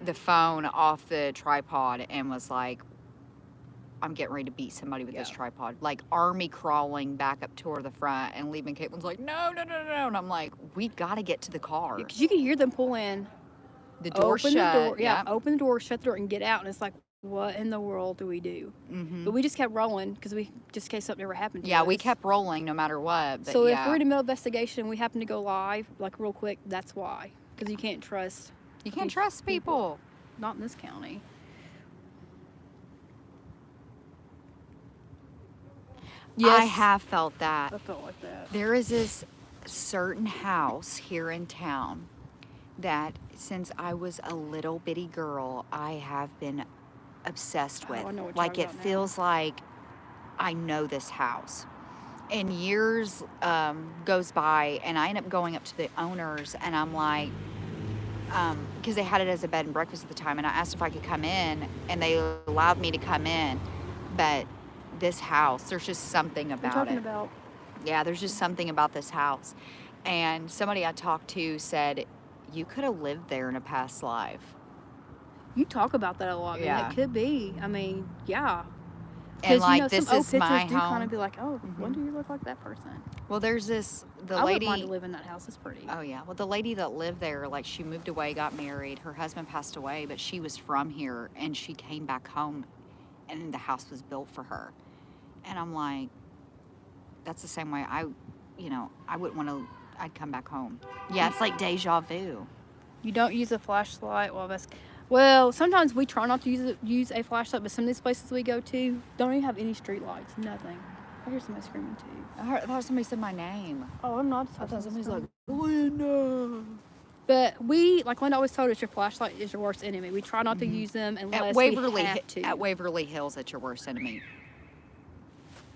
the phone off the tripod and was like, I'm getting ready to beat somebody with this tripod. Like army crawling back up toward the front, and leaving. Caitlin's like, no. And I'm like, we got to get to the car. Because you can hear them pull in. The door open shut. The door, yeah, open the door, shut the door, and get out. And it's like, what in the world do we do? But we just kept rolling because we just in case something ever happened to us. we kept rolling no matter what. But So if we're in the middle of investigation and we happen to go live, like real quick, that's why. Because you can't trust. You can't trust people. Not in this county. I have felt that. I felt like that. There is this certain house here in town that since I was a little bitty girl, I have been obsessed with. I know what you're Like talking it about now. feels like I know this house. And years goes by, and I end up going up to the owners, and I'm like, because they had it as a bed and breakfast at the time, and I asked if I could come in, and they allowed me to come in. But this house, there's just something about What are you it. talking about? Yeah, there's just something about this house. And somebody I talked to said, you could have lived there in a past life. You talk about that a lot. Man. Yeah. It could be. I mean, yeah. And Because, like, some this old is my pictures do kind home. of be like, oh, when do you look like that person? Well, there's this, the I lady. wouldn't mind to live in that house. It's pretty. Oh, yeah. Well, the lady that lived there, like, she moved away, got married. Her husband passed away, but she was from here, and she came back home, and the house was built for her. And I'm like, that's the same way I wouldn't want to, I'd come back home. Yeah, it's like deja vu. You don't use a flashlight. Well, sometimes we try not to use a flashlight, but some of these places we go to don't even have any street lights. Nothing. I hear somebody screaming too. I thought somebody said my name. Oh, I'm not. I thought somebody's like, Linda. But we, like Linda always told us, your flashlight is your worst enemy. We try not to use them unless At we have to. At Waverly Hills, it's your worst enemy.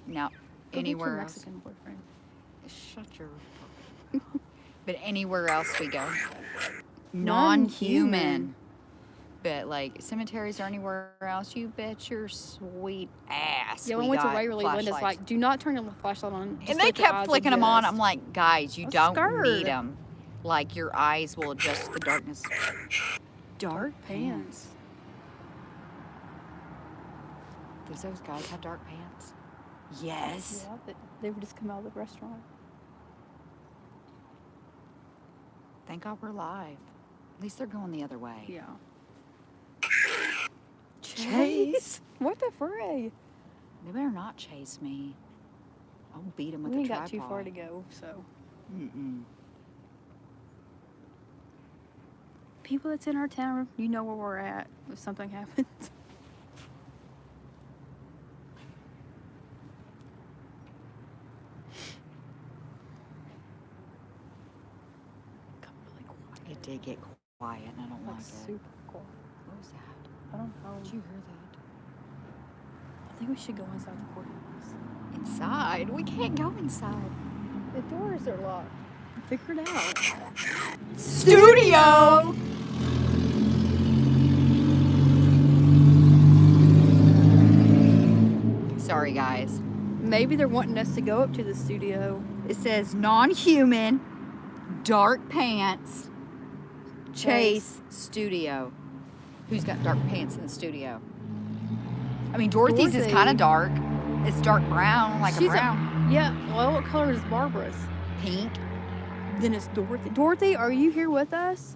Now, Go get anywhere your else. Mexican boyfriend. Shut your. But anywhere else we go, non-human. But like cemeteries or anywhere else, you bet your sweet ass. Yeah, when we went to got Waverly, Linda's flashlights. like, do not turn your flashlight on. Just And they let your kept eyes flicking them on. adjust." I'm like, guys, you I'm don't scared. need them. Like your eyes will adjust to the darkness. Dark pants. Does those guys have dark pants? Yes. Yeah, but they would just come out of the restaurant. Thank God we're live. At least they're going the other way. Yeah. Chase? What the fray? They better not chase me. I'll beat them with We a ain't tripod. got too far to go, so. Mm-mm. people that's in our town, you know where we're at if something happens. Got really quiet. It did get quiet, and I don't Like like it. super quiet. What was that? I don't know. Did you hear that? I think we should go inside the courthouse. Inside? We can't go inside. The doors are locked. Figure it out. Studio! Sorry, guys. Maybe they're wanting us to go up to the studio. It says non-human, dark pants, Chase studio. Who's got dark pants in the studio? I mean, Dorothy's is Dorothy. kind of dark. It's dark brown, like She's a brown. Yeah, well, what color is Barbara's? Pink. Then it's Dorothy. Dorothy, are you here with us?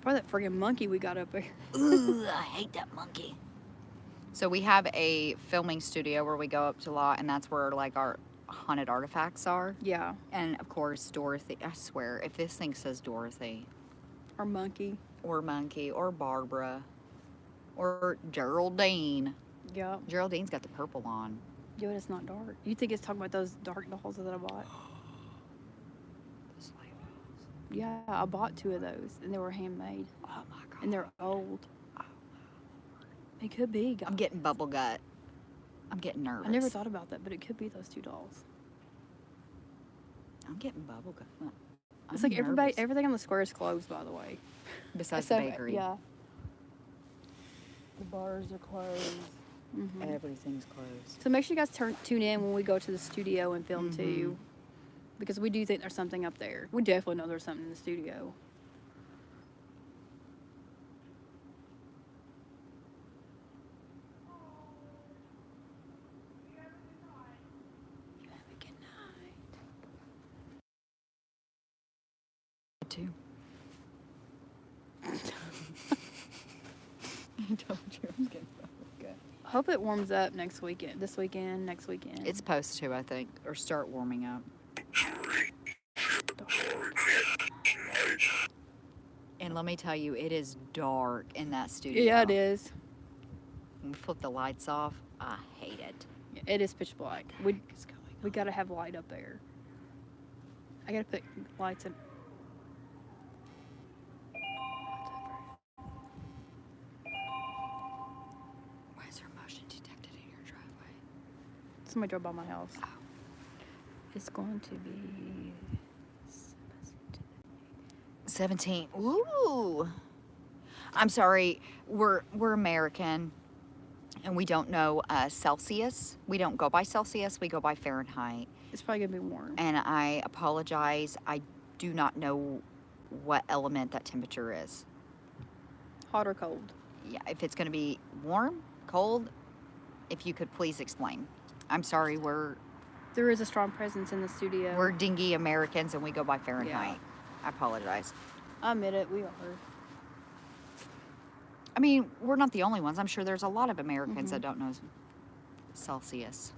Probably that friggin' monkey we got up there. Ooh, I hate that monkey. So we have a filming studio where we go up to a lot, and that's where like our haunted artifacts are. Yeah, And of course, Dorothy. I swear, if this thing says Dorothy, our monkey. or Monkey, or Barbara, or Geraldine. Yeah, Geraldine's got the purple on. yeah, but it's not dark. You think it's talking about those dark dolls that I bought? Yeah, I bought 2 of those, and they were handmade, Oh my god. and they're old. It could be. I'm getting bubble gut. I'm getting nervous. I never thought about that, but it could be those 2 dolls. I'm getting bubble gut. It's I'm like everybody, nervous. everything on the square is closed, by the way. Besides So, the bakery. Yeah. The bars are closed. Everything's closed. So make sure you guys tune in when we go to the studio and film too, because we do think there's something up there. We definitely know there's something in the studio. You have a good night. Too. I told you I was getting bubble gut. Hope it warms up next weekend. This weekend, next weekend. It's supposed to, I think, or start warming up. And let me tell you, it is dark in that studio. Yeah, it is. When we flip the lights off, I hate it. It is pitch black. We gotta have light up there. I gotta put lights in. Why is there motion detected in your driveway? Somebody drove by my house. Oh. It's going to be 17. Ooh. I'm sorry. We're American, and we don't know Celsius. We don't go by Celsius. We go by Fahrenheit. It's probably gonna be warm. And I apologize. I do not know what element that temperature is. Hot or cold? Yeah, if it's going to be warm, cold, if you could please explain. I'm sorry. There is a strong presence in the studio. We're dingy Americans, and we go by Fahrenheit. I apologize. I admit it. We are. I mean, we're not the only ones. I'm sure there's a lot of Americans that don't know Celsius.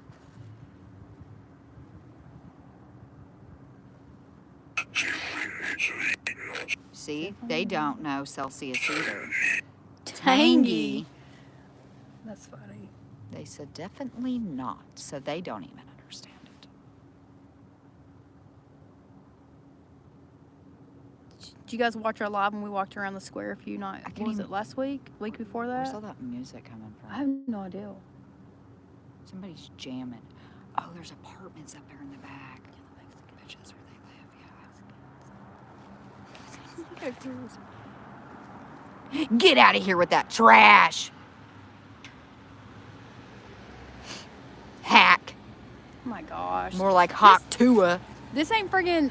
See, they don't know Celsius either. Tangy. That's funny. They said definitely not, so they don't even understand it. Did you guys watch our live when we walked around the square a few nights? I What can't was even- it last week? Week before Where's that? all that music coming from? I have no idea. Somebody's jamming. Oh, there's apartments up there in the back. Which is where they live, yeah. Get out of here with that trash! Hack. Oh my gosh. More like Hawk Tua. This ain't friggin'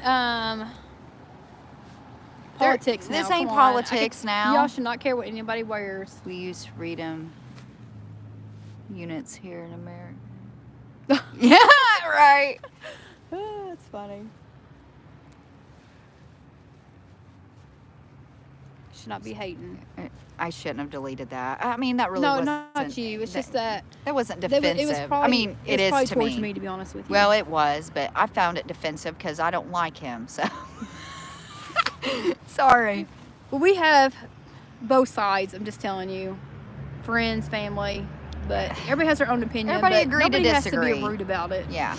politics now. This ain't Come on. politics now. Y'all should not care what anybody wears. We use freedom units here in America. Yeah, right. Oh, that's funny. Should not be hating. I shouldn't have deleted that. I mean, that really No, wasn't. not you. It's just that That wasn't they defensive. it was probably, I mean, it is probably to towards me. me, to be honest with you. Well, it was, but I found it defensive because I don't like him. So sorry. Well, we have both sides. I'm just telling you, friends, family, but everybody has their own opinion. Everybody but agree to nobody has disagree. to be rude about it. Yeah.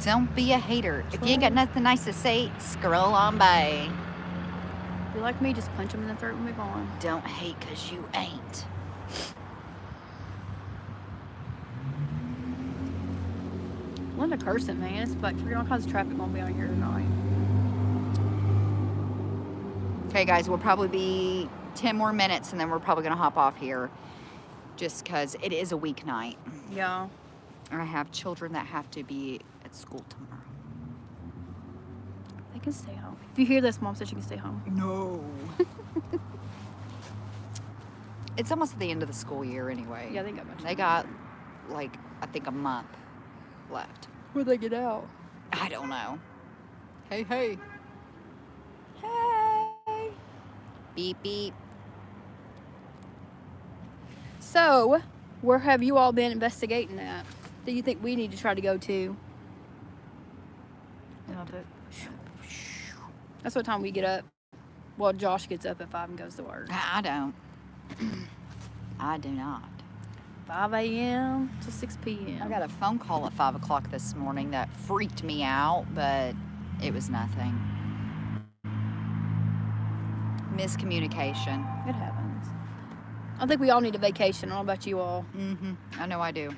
Don't be a hater. If you ain't got nothing nice to say, scroll on by. If you're like me, just punch them in the throat and move on. Don't hate because you ain't. Linda cursing, man. It's like all kinds of traffic gonna be on here tonight. Okay, guys, we'll probably be 10 more minutes and then we're probably going to hop off here just because it is a weeknight. Yeah. And I have children that have to be at school tomorrow. They can stay home. If you hear this, Mom said she can stay home. No. It's almost the end of the school year anyway. Yeah, they got much. They got, like, I think a month left. Where'd they get out? I don't know. Hey, hey. Hey. Beep, beep. So, where have you all been investigating that? Do you think we need to try to go to? That's what time we get up. Well, Josh gets up at 5 and goes to work. I don't. I do not. 5 a.m. to 6 p.m. I got a phone call at 5 o'clock this morning that freaked me out, but it was nothing. Miscommunication. It happens. I think we all need a vacation. I don't know about you all. Mm-hmm. I know I do.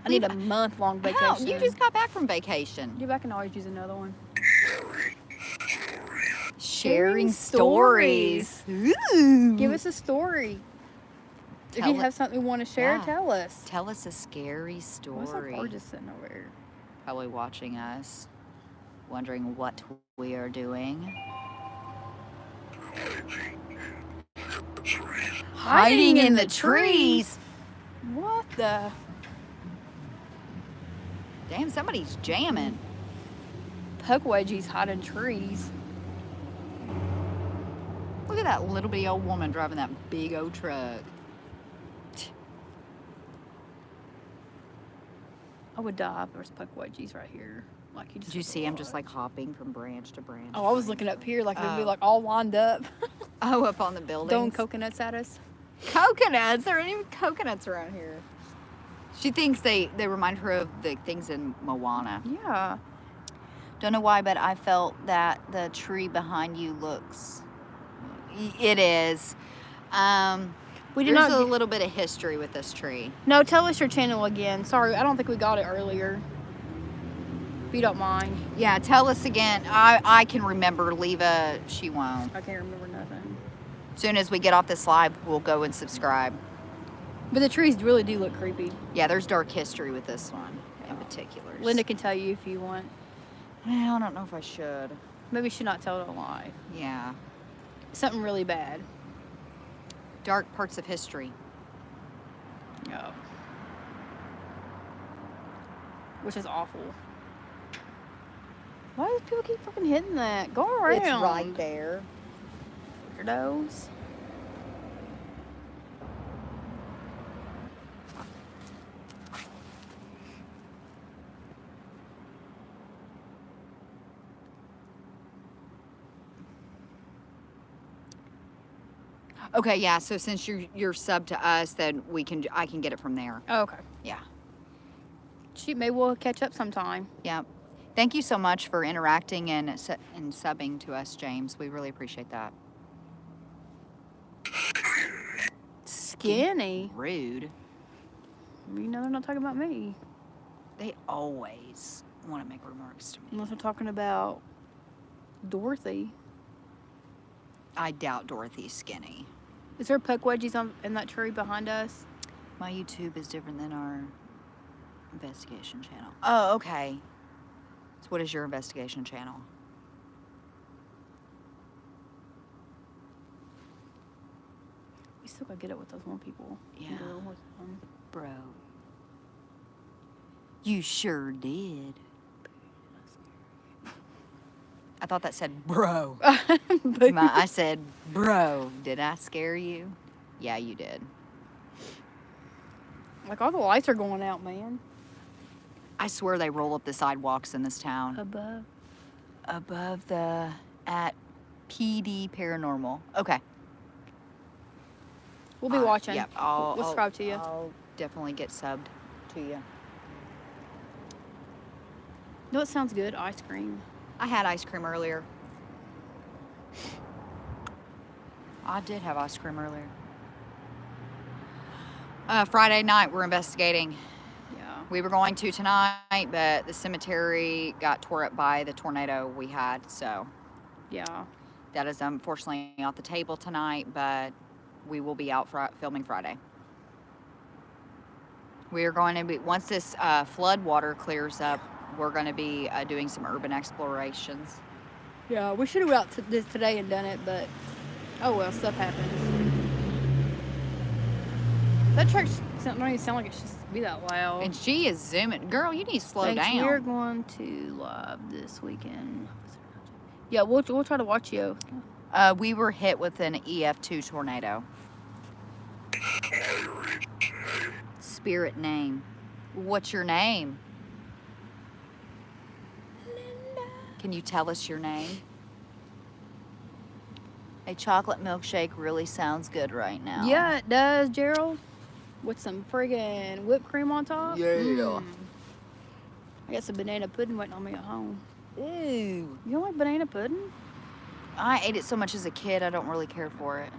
I need a month-long vacation. How? You just got back from vacation. Yeah, but I can always use another one. Sharing stories. Ooh. Give us a story. If Tell you it- have something you want to share, Yeah. tell us. Tell us a scary What's that story. car just sitting over here? Probably watching us, wondering what we are doing. Hiding in the trees. What the? Damn, somebody's jamming. Puckwedgies hiding trees. Look at that little bitty old woman driving that big old truck. I would die if there was puckwedgies right here. Like you just. Did you see him just like hopping from branch to branch? Oh, I was looking up here like they'd be Oh. like all lined up, Oh, up on the building. throwing coconuts at us. Coconuts. There aren't even coconuts around here. She thinks they remind her of the things in Moana. Yeah. Don't know why, but I felt that the tree behind you looks. It is. We did There's not. a little bit of history with this tree. No, tell us your channel again. Sorry, I don't think we got it earlier. If you don't mind. Yeah, tell us again. I can remember. Leva, she won't. I can't remember nothing. As soon as we get off this live, we'll go and subscribe. But the trees really do look creepy. Yeah, there's dark history with this one in particular. Linda can tell you if you want. Well, I don't know if I should. Maybe you should not tell it a lie. Yeah. Something really bad. Dark parts of history. Yeah. Which is awful. Why do people keep fucking hitting that? Go around. It's right there. Weirdos. Okay, yeah. So since you're sub to us, then I can get it from there. Oh, okay. Yeah. Shoot, maybe we'll catch up sometime. Yeah. Thank you so much for interacting and subbing to us, James. We really appreciate that. Skinny. Rude. You know they're not talking about me. They always want to make remarks to me. Unless we're talking about Dorothy. I doubt Dorothy's skinny. Is there puckwedgies in that tree behind us? My YouTube is different than our investigation channel. Oh, okay. So what is your investigation channel? We still gotta get it with those one people. Yeah. Girl with them. Bro. You sure did. I thought that said bro. I said, bro, did I scare you? Yeah, you did. Like all the lights are going out, man. I swear they roll up the sidewalks in this town. Above. Above the, at PD Paranormal. Okay. We'll be watching. Yep. We'll subscribe to you. I'll definitely get subbed to you. No, it sounds good. Ice cream. I had ice cream earlier. I did have ice cream earlier. Friday night, we're investigating. Yeah. We were going to tonight, but the cemetery got tore up by the tornado we had, so Yeah. that is unfortunately off the table tonight, but we will be out filming Friday. We are going to be, once this flood water clears up, we're going to be doing some urban explorations. Yeah, we should have went out this today and done it, but oh well, stuff happens. That truck don't even sound like it should be that loud. And she is zooming. Girl, you need to slow Thanks, down. we're going to live this weekend. Yeah, we'll try to watch you. We were hit with an EF2 tornado. Spirit name. What's your name? Can you tell us your name? A chocolate milkshake really sounds good right now. Yeah, it does, Gerald. With some friggin' whipped cream on top. Yeah. I got some banana pudding waiting on me at home. Ew. You don't like banana pudding? I ate it so much as a kid, I don't really care for it.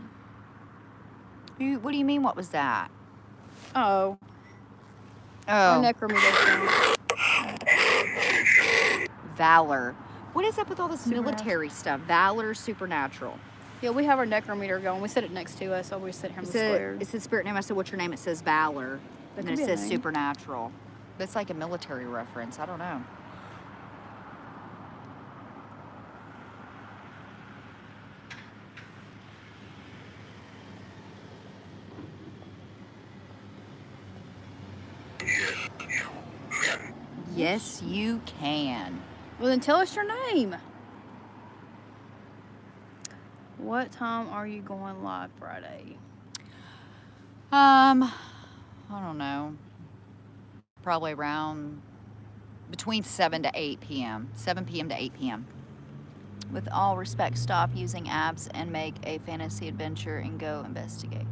What do you mean, what was that? Oh. Our Oh, necrometer. Valor. What is up with all this Supernatural. military stuff? Valor, supernatural. Yeah, we have our necrometer going. We set it next to us, so we sit here in the square. It says spirit name. I said, what's your name? It says Valor. That And could then it be a says name. supernatural. But it's like a military reference. I don't know. Yes, you can. Well, then tell us your name. What time are you going live Friday? I don't know. Probably around between 7 to 8 p.m. 7 p.m. to 8 p.m. With all respect, stop using apps and make a fantasy adventure and go investigate.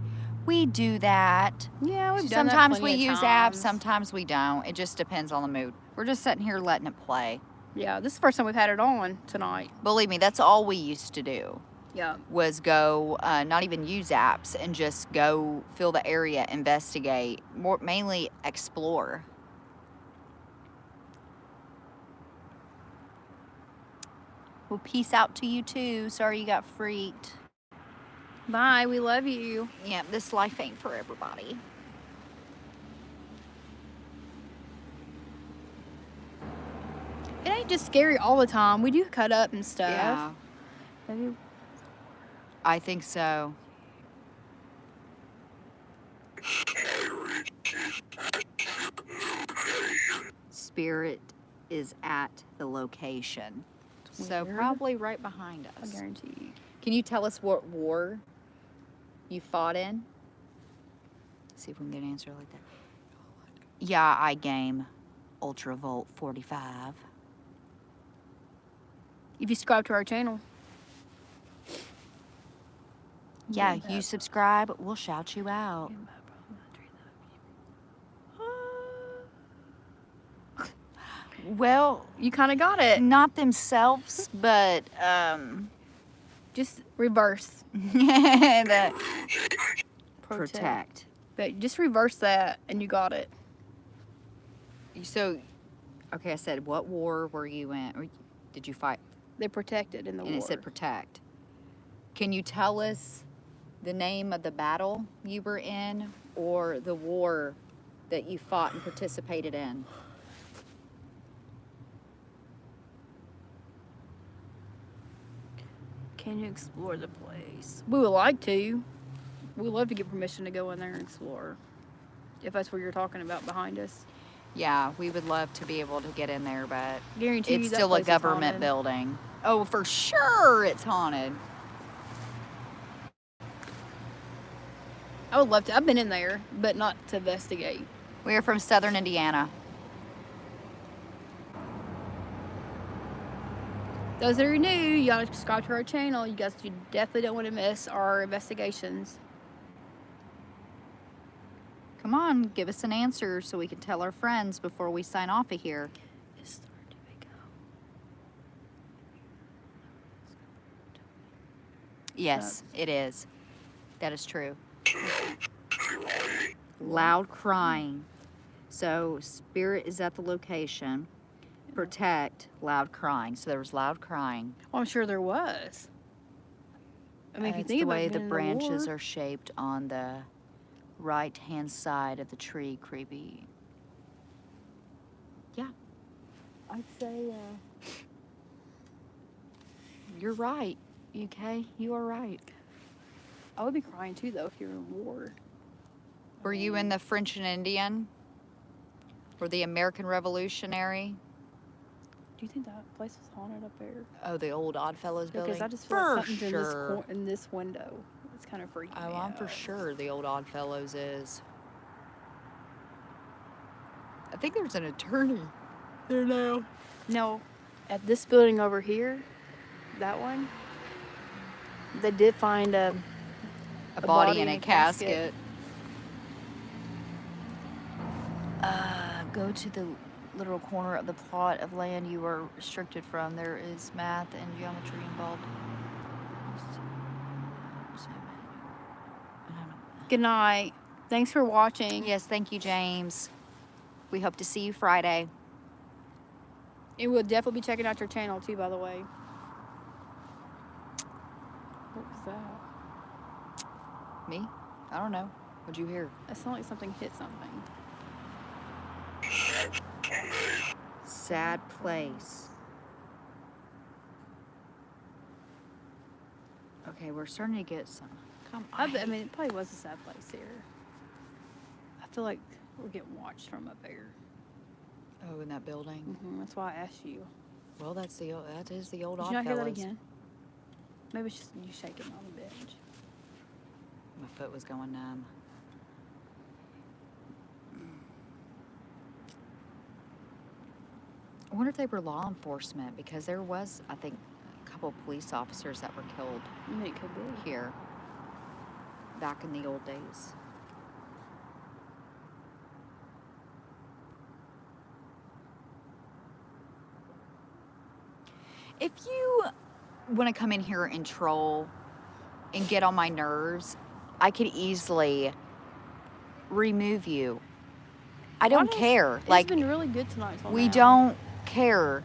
We do that. Yeah, we've done that Sometimes we plenty of use apps, times. sometimes we don't. It just depends on the mood. We're just sitting here letting it play. Yeah, this is the first time we've had it on tonight. Believe me, that's all we used to do. Yeah. Was go, not even use apps, and just go feel the area, investigate, mainly explore. Well, peace out to you too. Sorry you got freaked. Bye, we love you. Yeah, this life ain't for everybody. It ain't just scary all the time. We do cut up and stuff. Yeah, Maybe. I think so. Spirit is at the location. So Weird. probably right behind I us. guarantee you. Can you tell us what war you fought in? See if we can get an answer like that. Yeah, I game Ultravolt 45. If you subscribe to our channel. Yeah, Yeah. you subscribe, we'll shout you out. Well, You kind of got it. not themselves, but Just reverse. the protect. But just reverse that and you got it. So, okay, I said, what war were you in? Or did you fight? They protected in the And war. it said protect. Can you tell us the name of the battle you were in or the war that you fought and participated in? Can you explore the place? We would like to. We'd love to get permission to go in there and explore. If that's what you're talking about behind us. Yeah, we would love to be able to get in there, but Guarantee you it's that still a place is government haunted. building. Oh, for sure it's haunted. I would love to. I've been in there, but not to investigate. We are from Southern Indiana. Those that are new, you gotta subscribe to our channel. You guys, you definitely don't want to miss our investigations. Come on, give us an answer so we can tell our friends before we sign off of here. It's starting to wake up. Yes, it is. That is true. Loud crying. So spirit is at the location. Protect, loud crying. So there was loud crying. Well, I'm sure there was. I mean, if you It's think the about way it, the branches are shaped on the right-hand side of the tree, creepy. Yeah, I'd say, you're right, UK. You are right. I would be crying too, though, if you're in war. Were you in the French and Indian? Or the American Revolutionary? Do you think that place was haunted up there? Oh, the old Oddfellows building? Because I just feel for like something's sure. in this window. It's kind of freaky. Oh, I'm for sure the old Oddfellows is. I think there's an attorney there now. No, at this building over here, that one, they did find a body in a casket. Go to the literal corner of the plot of land you were restricted from. There is math and geometry involved. Good night. Thanks for watching. Yes, thank you, James. We hope to see you Friday. And we'll definitely be checking out your channel too, by the way. What was that? Me? I don't know. What'd you hear? It sounded like something hit something. Sad place. Okay, we're starting to get some. Come on. I mean, it probably was a sad place here. I feel like we're getting watched from up there. Oh, in that building. That's why I asked you. Well, that is the old Did you not hear that Oddfellows. again? Maybe it's just you shaking on the bench. My foot was going numb. I wonder if they were law enforcement, because there was, I think, a couple of police officers that were killed I mean, it could be. here back in the old days. If you want to come in here and troll and get on my nerves, I could easily remove you. I don't care. It's Like, been really good tonight. till we now. don't care.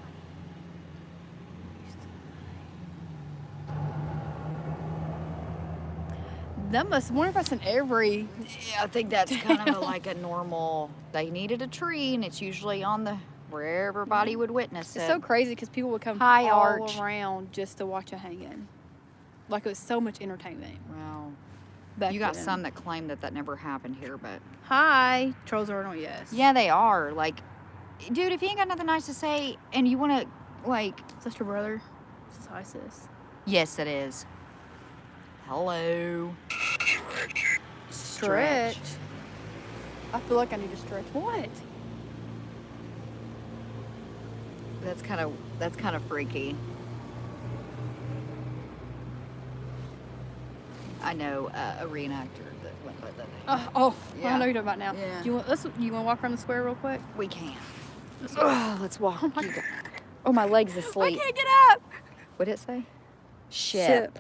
That must. Wonder if that's in every. Yeah, I think that's kind of like a normal. They needed a tree, and it's usually on the where everybody would witness It's it. so crazy because people would come Hi, all Arch. around just to watch a hanging. Like it was so much entertainment. Wow. Back You got then. some that claim that never happened here, but Hi, trolls are on. Yes. yeah, they are. Like, dude, if you ain't got nothing nice to say, and you want to, like, Is that your brother? This is hi, sis. yes, it is. Hello. Stretch. I feel like I need to stretch. What? That's kind of freaky. I know a reenactor that went by that name. I know you're talking about now. Yeah. You want to walk around the square real quick? We can. Let's walk. Oh, my leg's asleep. I can't get up. What did it say? Ship.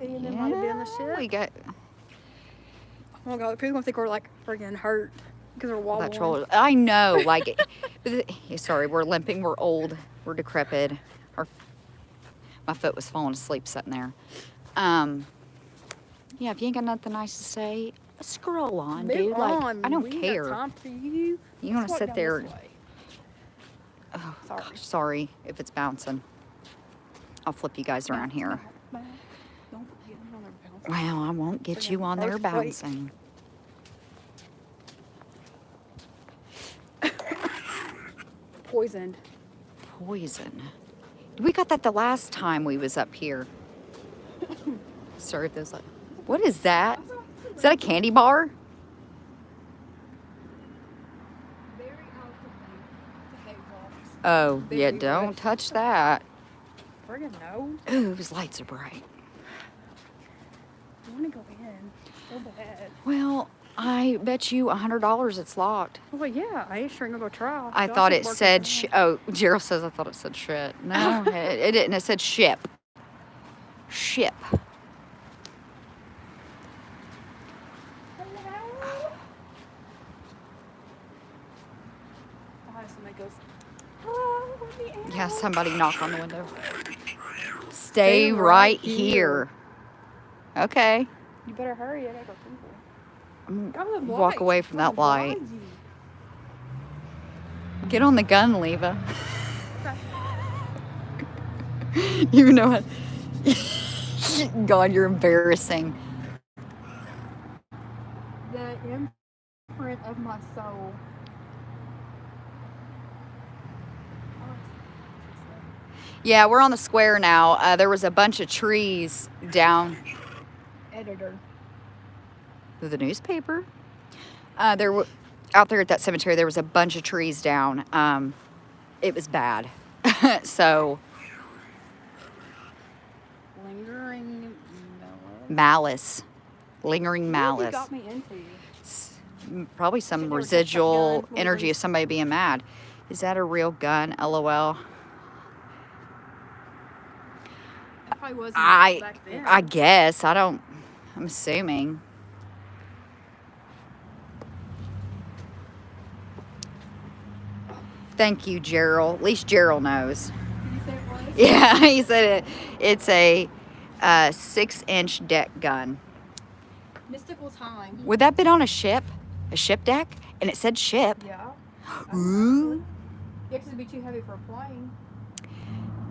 And then might be on the ship. We got Oh my god, people gonna think we're like freaking hurt because we're wobbling. that troll. I know, like, sorry, we're limping. We're old. We're decrepit. My foot was falling asleep sitting there. Yeah, if you ain't got nothing nice to say, scroll on, Move dude. Like, on. I don't We ain't care. got time for you. You want Let's to walk sit down there? this way. Oh, Sorry. gosh, sorry if it's bouncing. I'll flip you guys around here. Don't get on there bouncing. Well, I won't get you on there Earthquake. bouncing. Poisoned. Poison. We got that the last time we was up here. Sorry if there's like, what is that? Is that a candy bar? Oh, Big yeah, refresh. don't touch that. Friggin' no. Ooh, his lights are bright. I want to go in so bad. Well, I bet you $100 it's locked. Well, yeah, I ain't sure gonna go try. I Josh thought is it working said, from home. oh, Gerald says I thought it said shit. No, it didn't. It said ship. Ship. Somebody goes, hello, let me in. Yeah, somebody knock on the window. Stay right here. Okay. You better hurry. I gotta go simple. Walk away from that light. Get on the gun, Leva. You know what? God, you're embarrassing. The imprint of my soul. Yeah, we're on the square now. There was a bunch of trees down Editor. the newspaper. Out there at that cemetery, there was a bunch of trees down. It was bad. So Lingering malice, lingering malice. malice. Got me into. Probably some They were residual shotgun, energy of somebody being mad. Is that a real gun? LOL. That probably wasn't back then. I guess. I'm assuming. Thank you, Gerald. At least Gerald knows. Did you say it was? Yeah, he said it's a 6-inch deck gun. Mystical time. Would that been on a ship? A ship deck? And it said ship. Yeah. Ooh. Yeah, 'cause it'd be too heavy for a plane.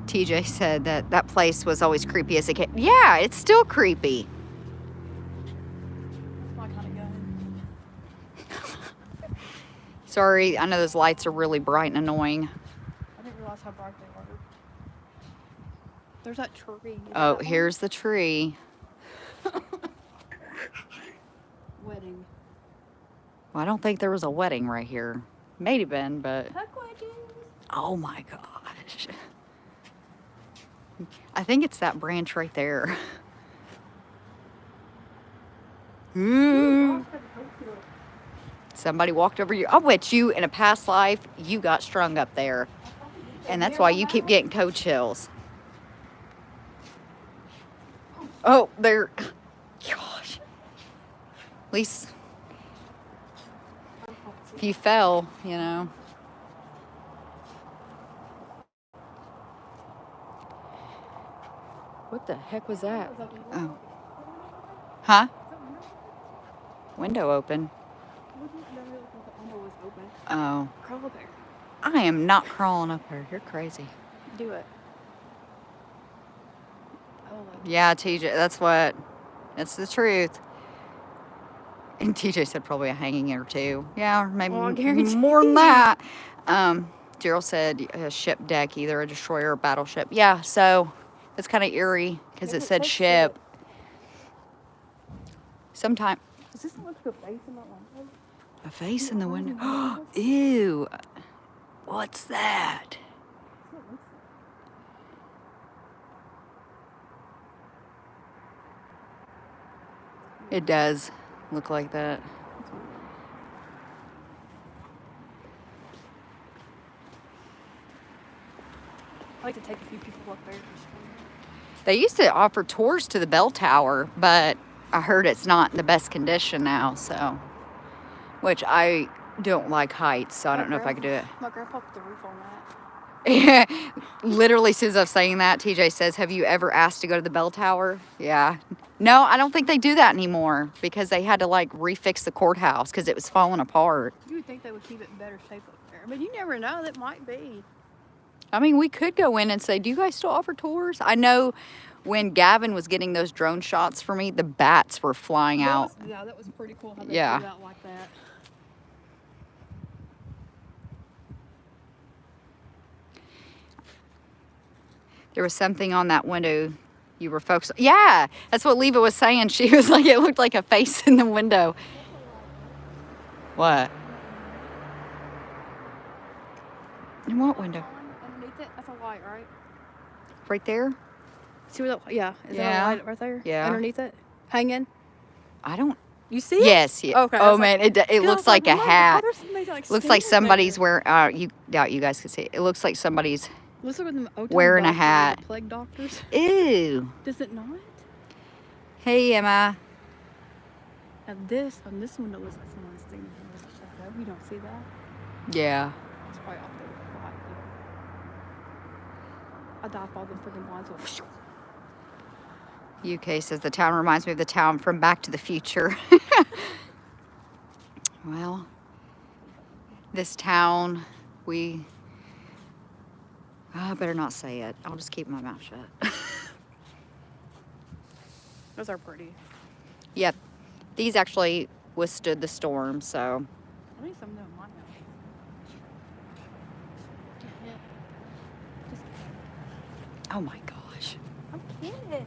TJ said that place was always creepy as a kid. Yeah, it's still creepy. That's my kind of gun. Sorry, I know those lights are really bright and annoying. I didn't realize how bright they were. There's that tree. Oh, here's the tree. Wedding. Well, I don't think there was a wedding right here. May have been, but Tuck weddings. oh my gosh. I think it's that branch right there. Ooh. Somebody walked over you. I'll bet you in a past life you got strung up there. And that's why you keep getting cold chills. Oh, there. Gosh. At least if you fell, you know. What the heck was that? Oh. Huh? Window open. Oh. Crawl there. I am not crawling up there. You're crazy. Do it. Oh, Yeah, TJ, that's the truth. And TJ said probably a hanging or two. Yeah, or maybe Well, I guarantee more than that. Gerald said a ship deck, either a destroyer or battleship. Yeah, so it's kind of eerie because it said ship. Sometime. Does this look like a face in that window? A face in the window. Ew. What's that? It does look like that. I like to take a few people up there. They used to offer tours to the bell tower, but I heard it's not in the best condition now, so. Which I don't like heights, so I don't know if I could do it. My grandpa put the roof on that. Yeah, literally, as soon as I'm saying that, TJ says, have you ever asked to go to the bell tower? Yeah. No, I don't think they do that anymore because they had to like refix the courthouse because it was falling apart. You would think they would keep it in better shape up there. But you never know, that might be. I mean, we could go in and say, do you guys still offer tours? I know when Gavin was getting those drone shots for me, the bats were flying out. That was pretty cool how they Yeah. flew out like that. There was something on that window you were focused on. Yeah, that's what Leva was saying. She was like, it looked like a face in the window. What? In what window? light, right? Right there? See where that? Yeah. Is Yeah. that a light right there? Yeah. Underneath it, hanging. I don't. You see it? Yes. Yeah. Okay. Oh man, it looks like a hat. Looks like somebody's wearing. wearing. You doubt you guys can see it. It looks like somebody's Looks like them wearing a doctors, hat. the plague doctors. Ew. Does it not? Hey Emma. On this window looks like someone's standing here with a shadow. You don't see that? Yeah. It's probably off the light. I dive all them freaking blinds. UK says the town reminds me of the town from Back to the Future. Well, this town, I better not say it. I'll just keep my mouth shut. Those are pretty. Yep. These actually withstood the storm, so. I need some of them in my house. Oh my gosh. I'm kidding.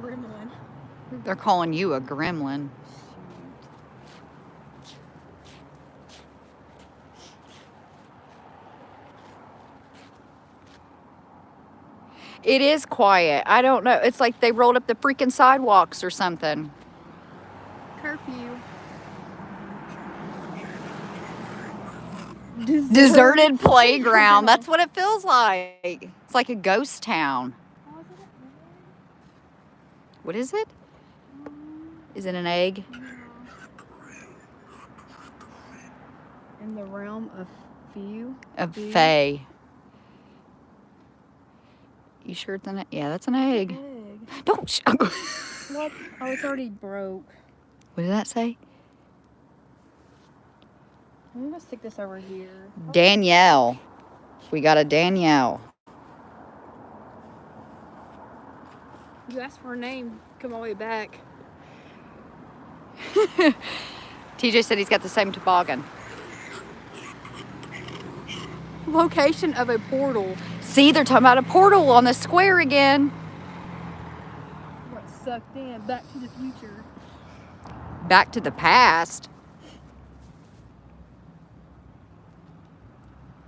Gremlin. They're calling you a gremlin. It is quiet. I don't know. It's like they rolled up the freaking sidewalks or something. Curfew. Deserted playground. That's what it feels like. It's like a ghost town. What is it? Is it an egg? In the realm of few. Of fae. You sure it's an egg? Yeah, that's an egg. Don't. What? Oh, it's already broke. What did that say? I'm gonna stick this over here. Danielle. We got a Danielle. You asked for her name. Come all the way back. TJ said he's got the same toboggan. Location of a portal. See, they're talking about a portal on the square again. What sucked in? Back to the future. Back to the past.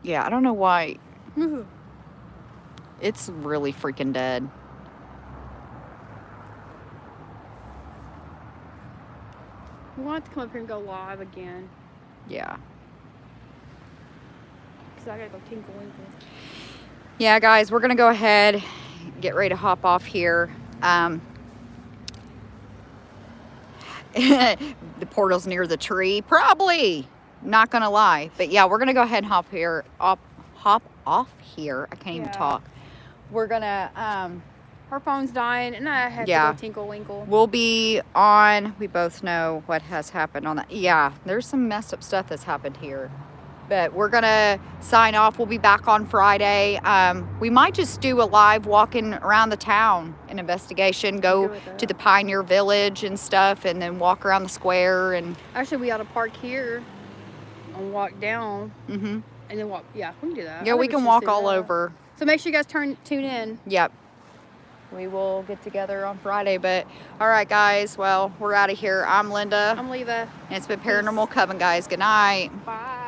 Yeah, I don't know why. It's really freaking dead. We'll have to come up here and go live again. Yeah. Because I gotta go tinkle winkle. Yeah, guys, we're going to go ahead, get ready to hop off here. The portal's near the tree. Probably. Not going to lie. But yeah, we're going to go ahead and hop off here. I can't even talk. We're going to... Her phone's dying, and I have to go tinkle winkle. We'll be on... We both know what has happened on that. Yeah, there's some messed up stuff that's happened here. But we're going to sign off. We'll be back on Friday. We might just do a live walking around the town, an investigation, go to the Pioneer Village and stuff, and then walk around the square. And actually, we ought to park here and walk down. Mm-hmm. And then walk. Yeah, we can do that. Yeah, we can walk all over. So make sure you guys tune in. Yep. We will get together on Friday. But, all right, guys. Well, we're out of here. I'm Linda. I'm Leva. And it's been Paranormal Coven, guys. Good night. Bye.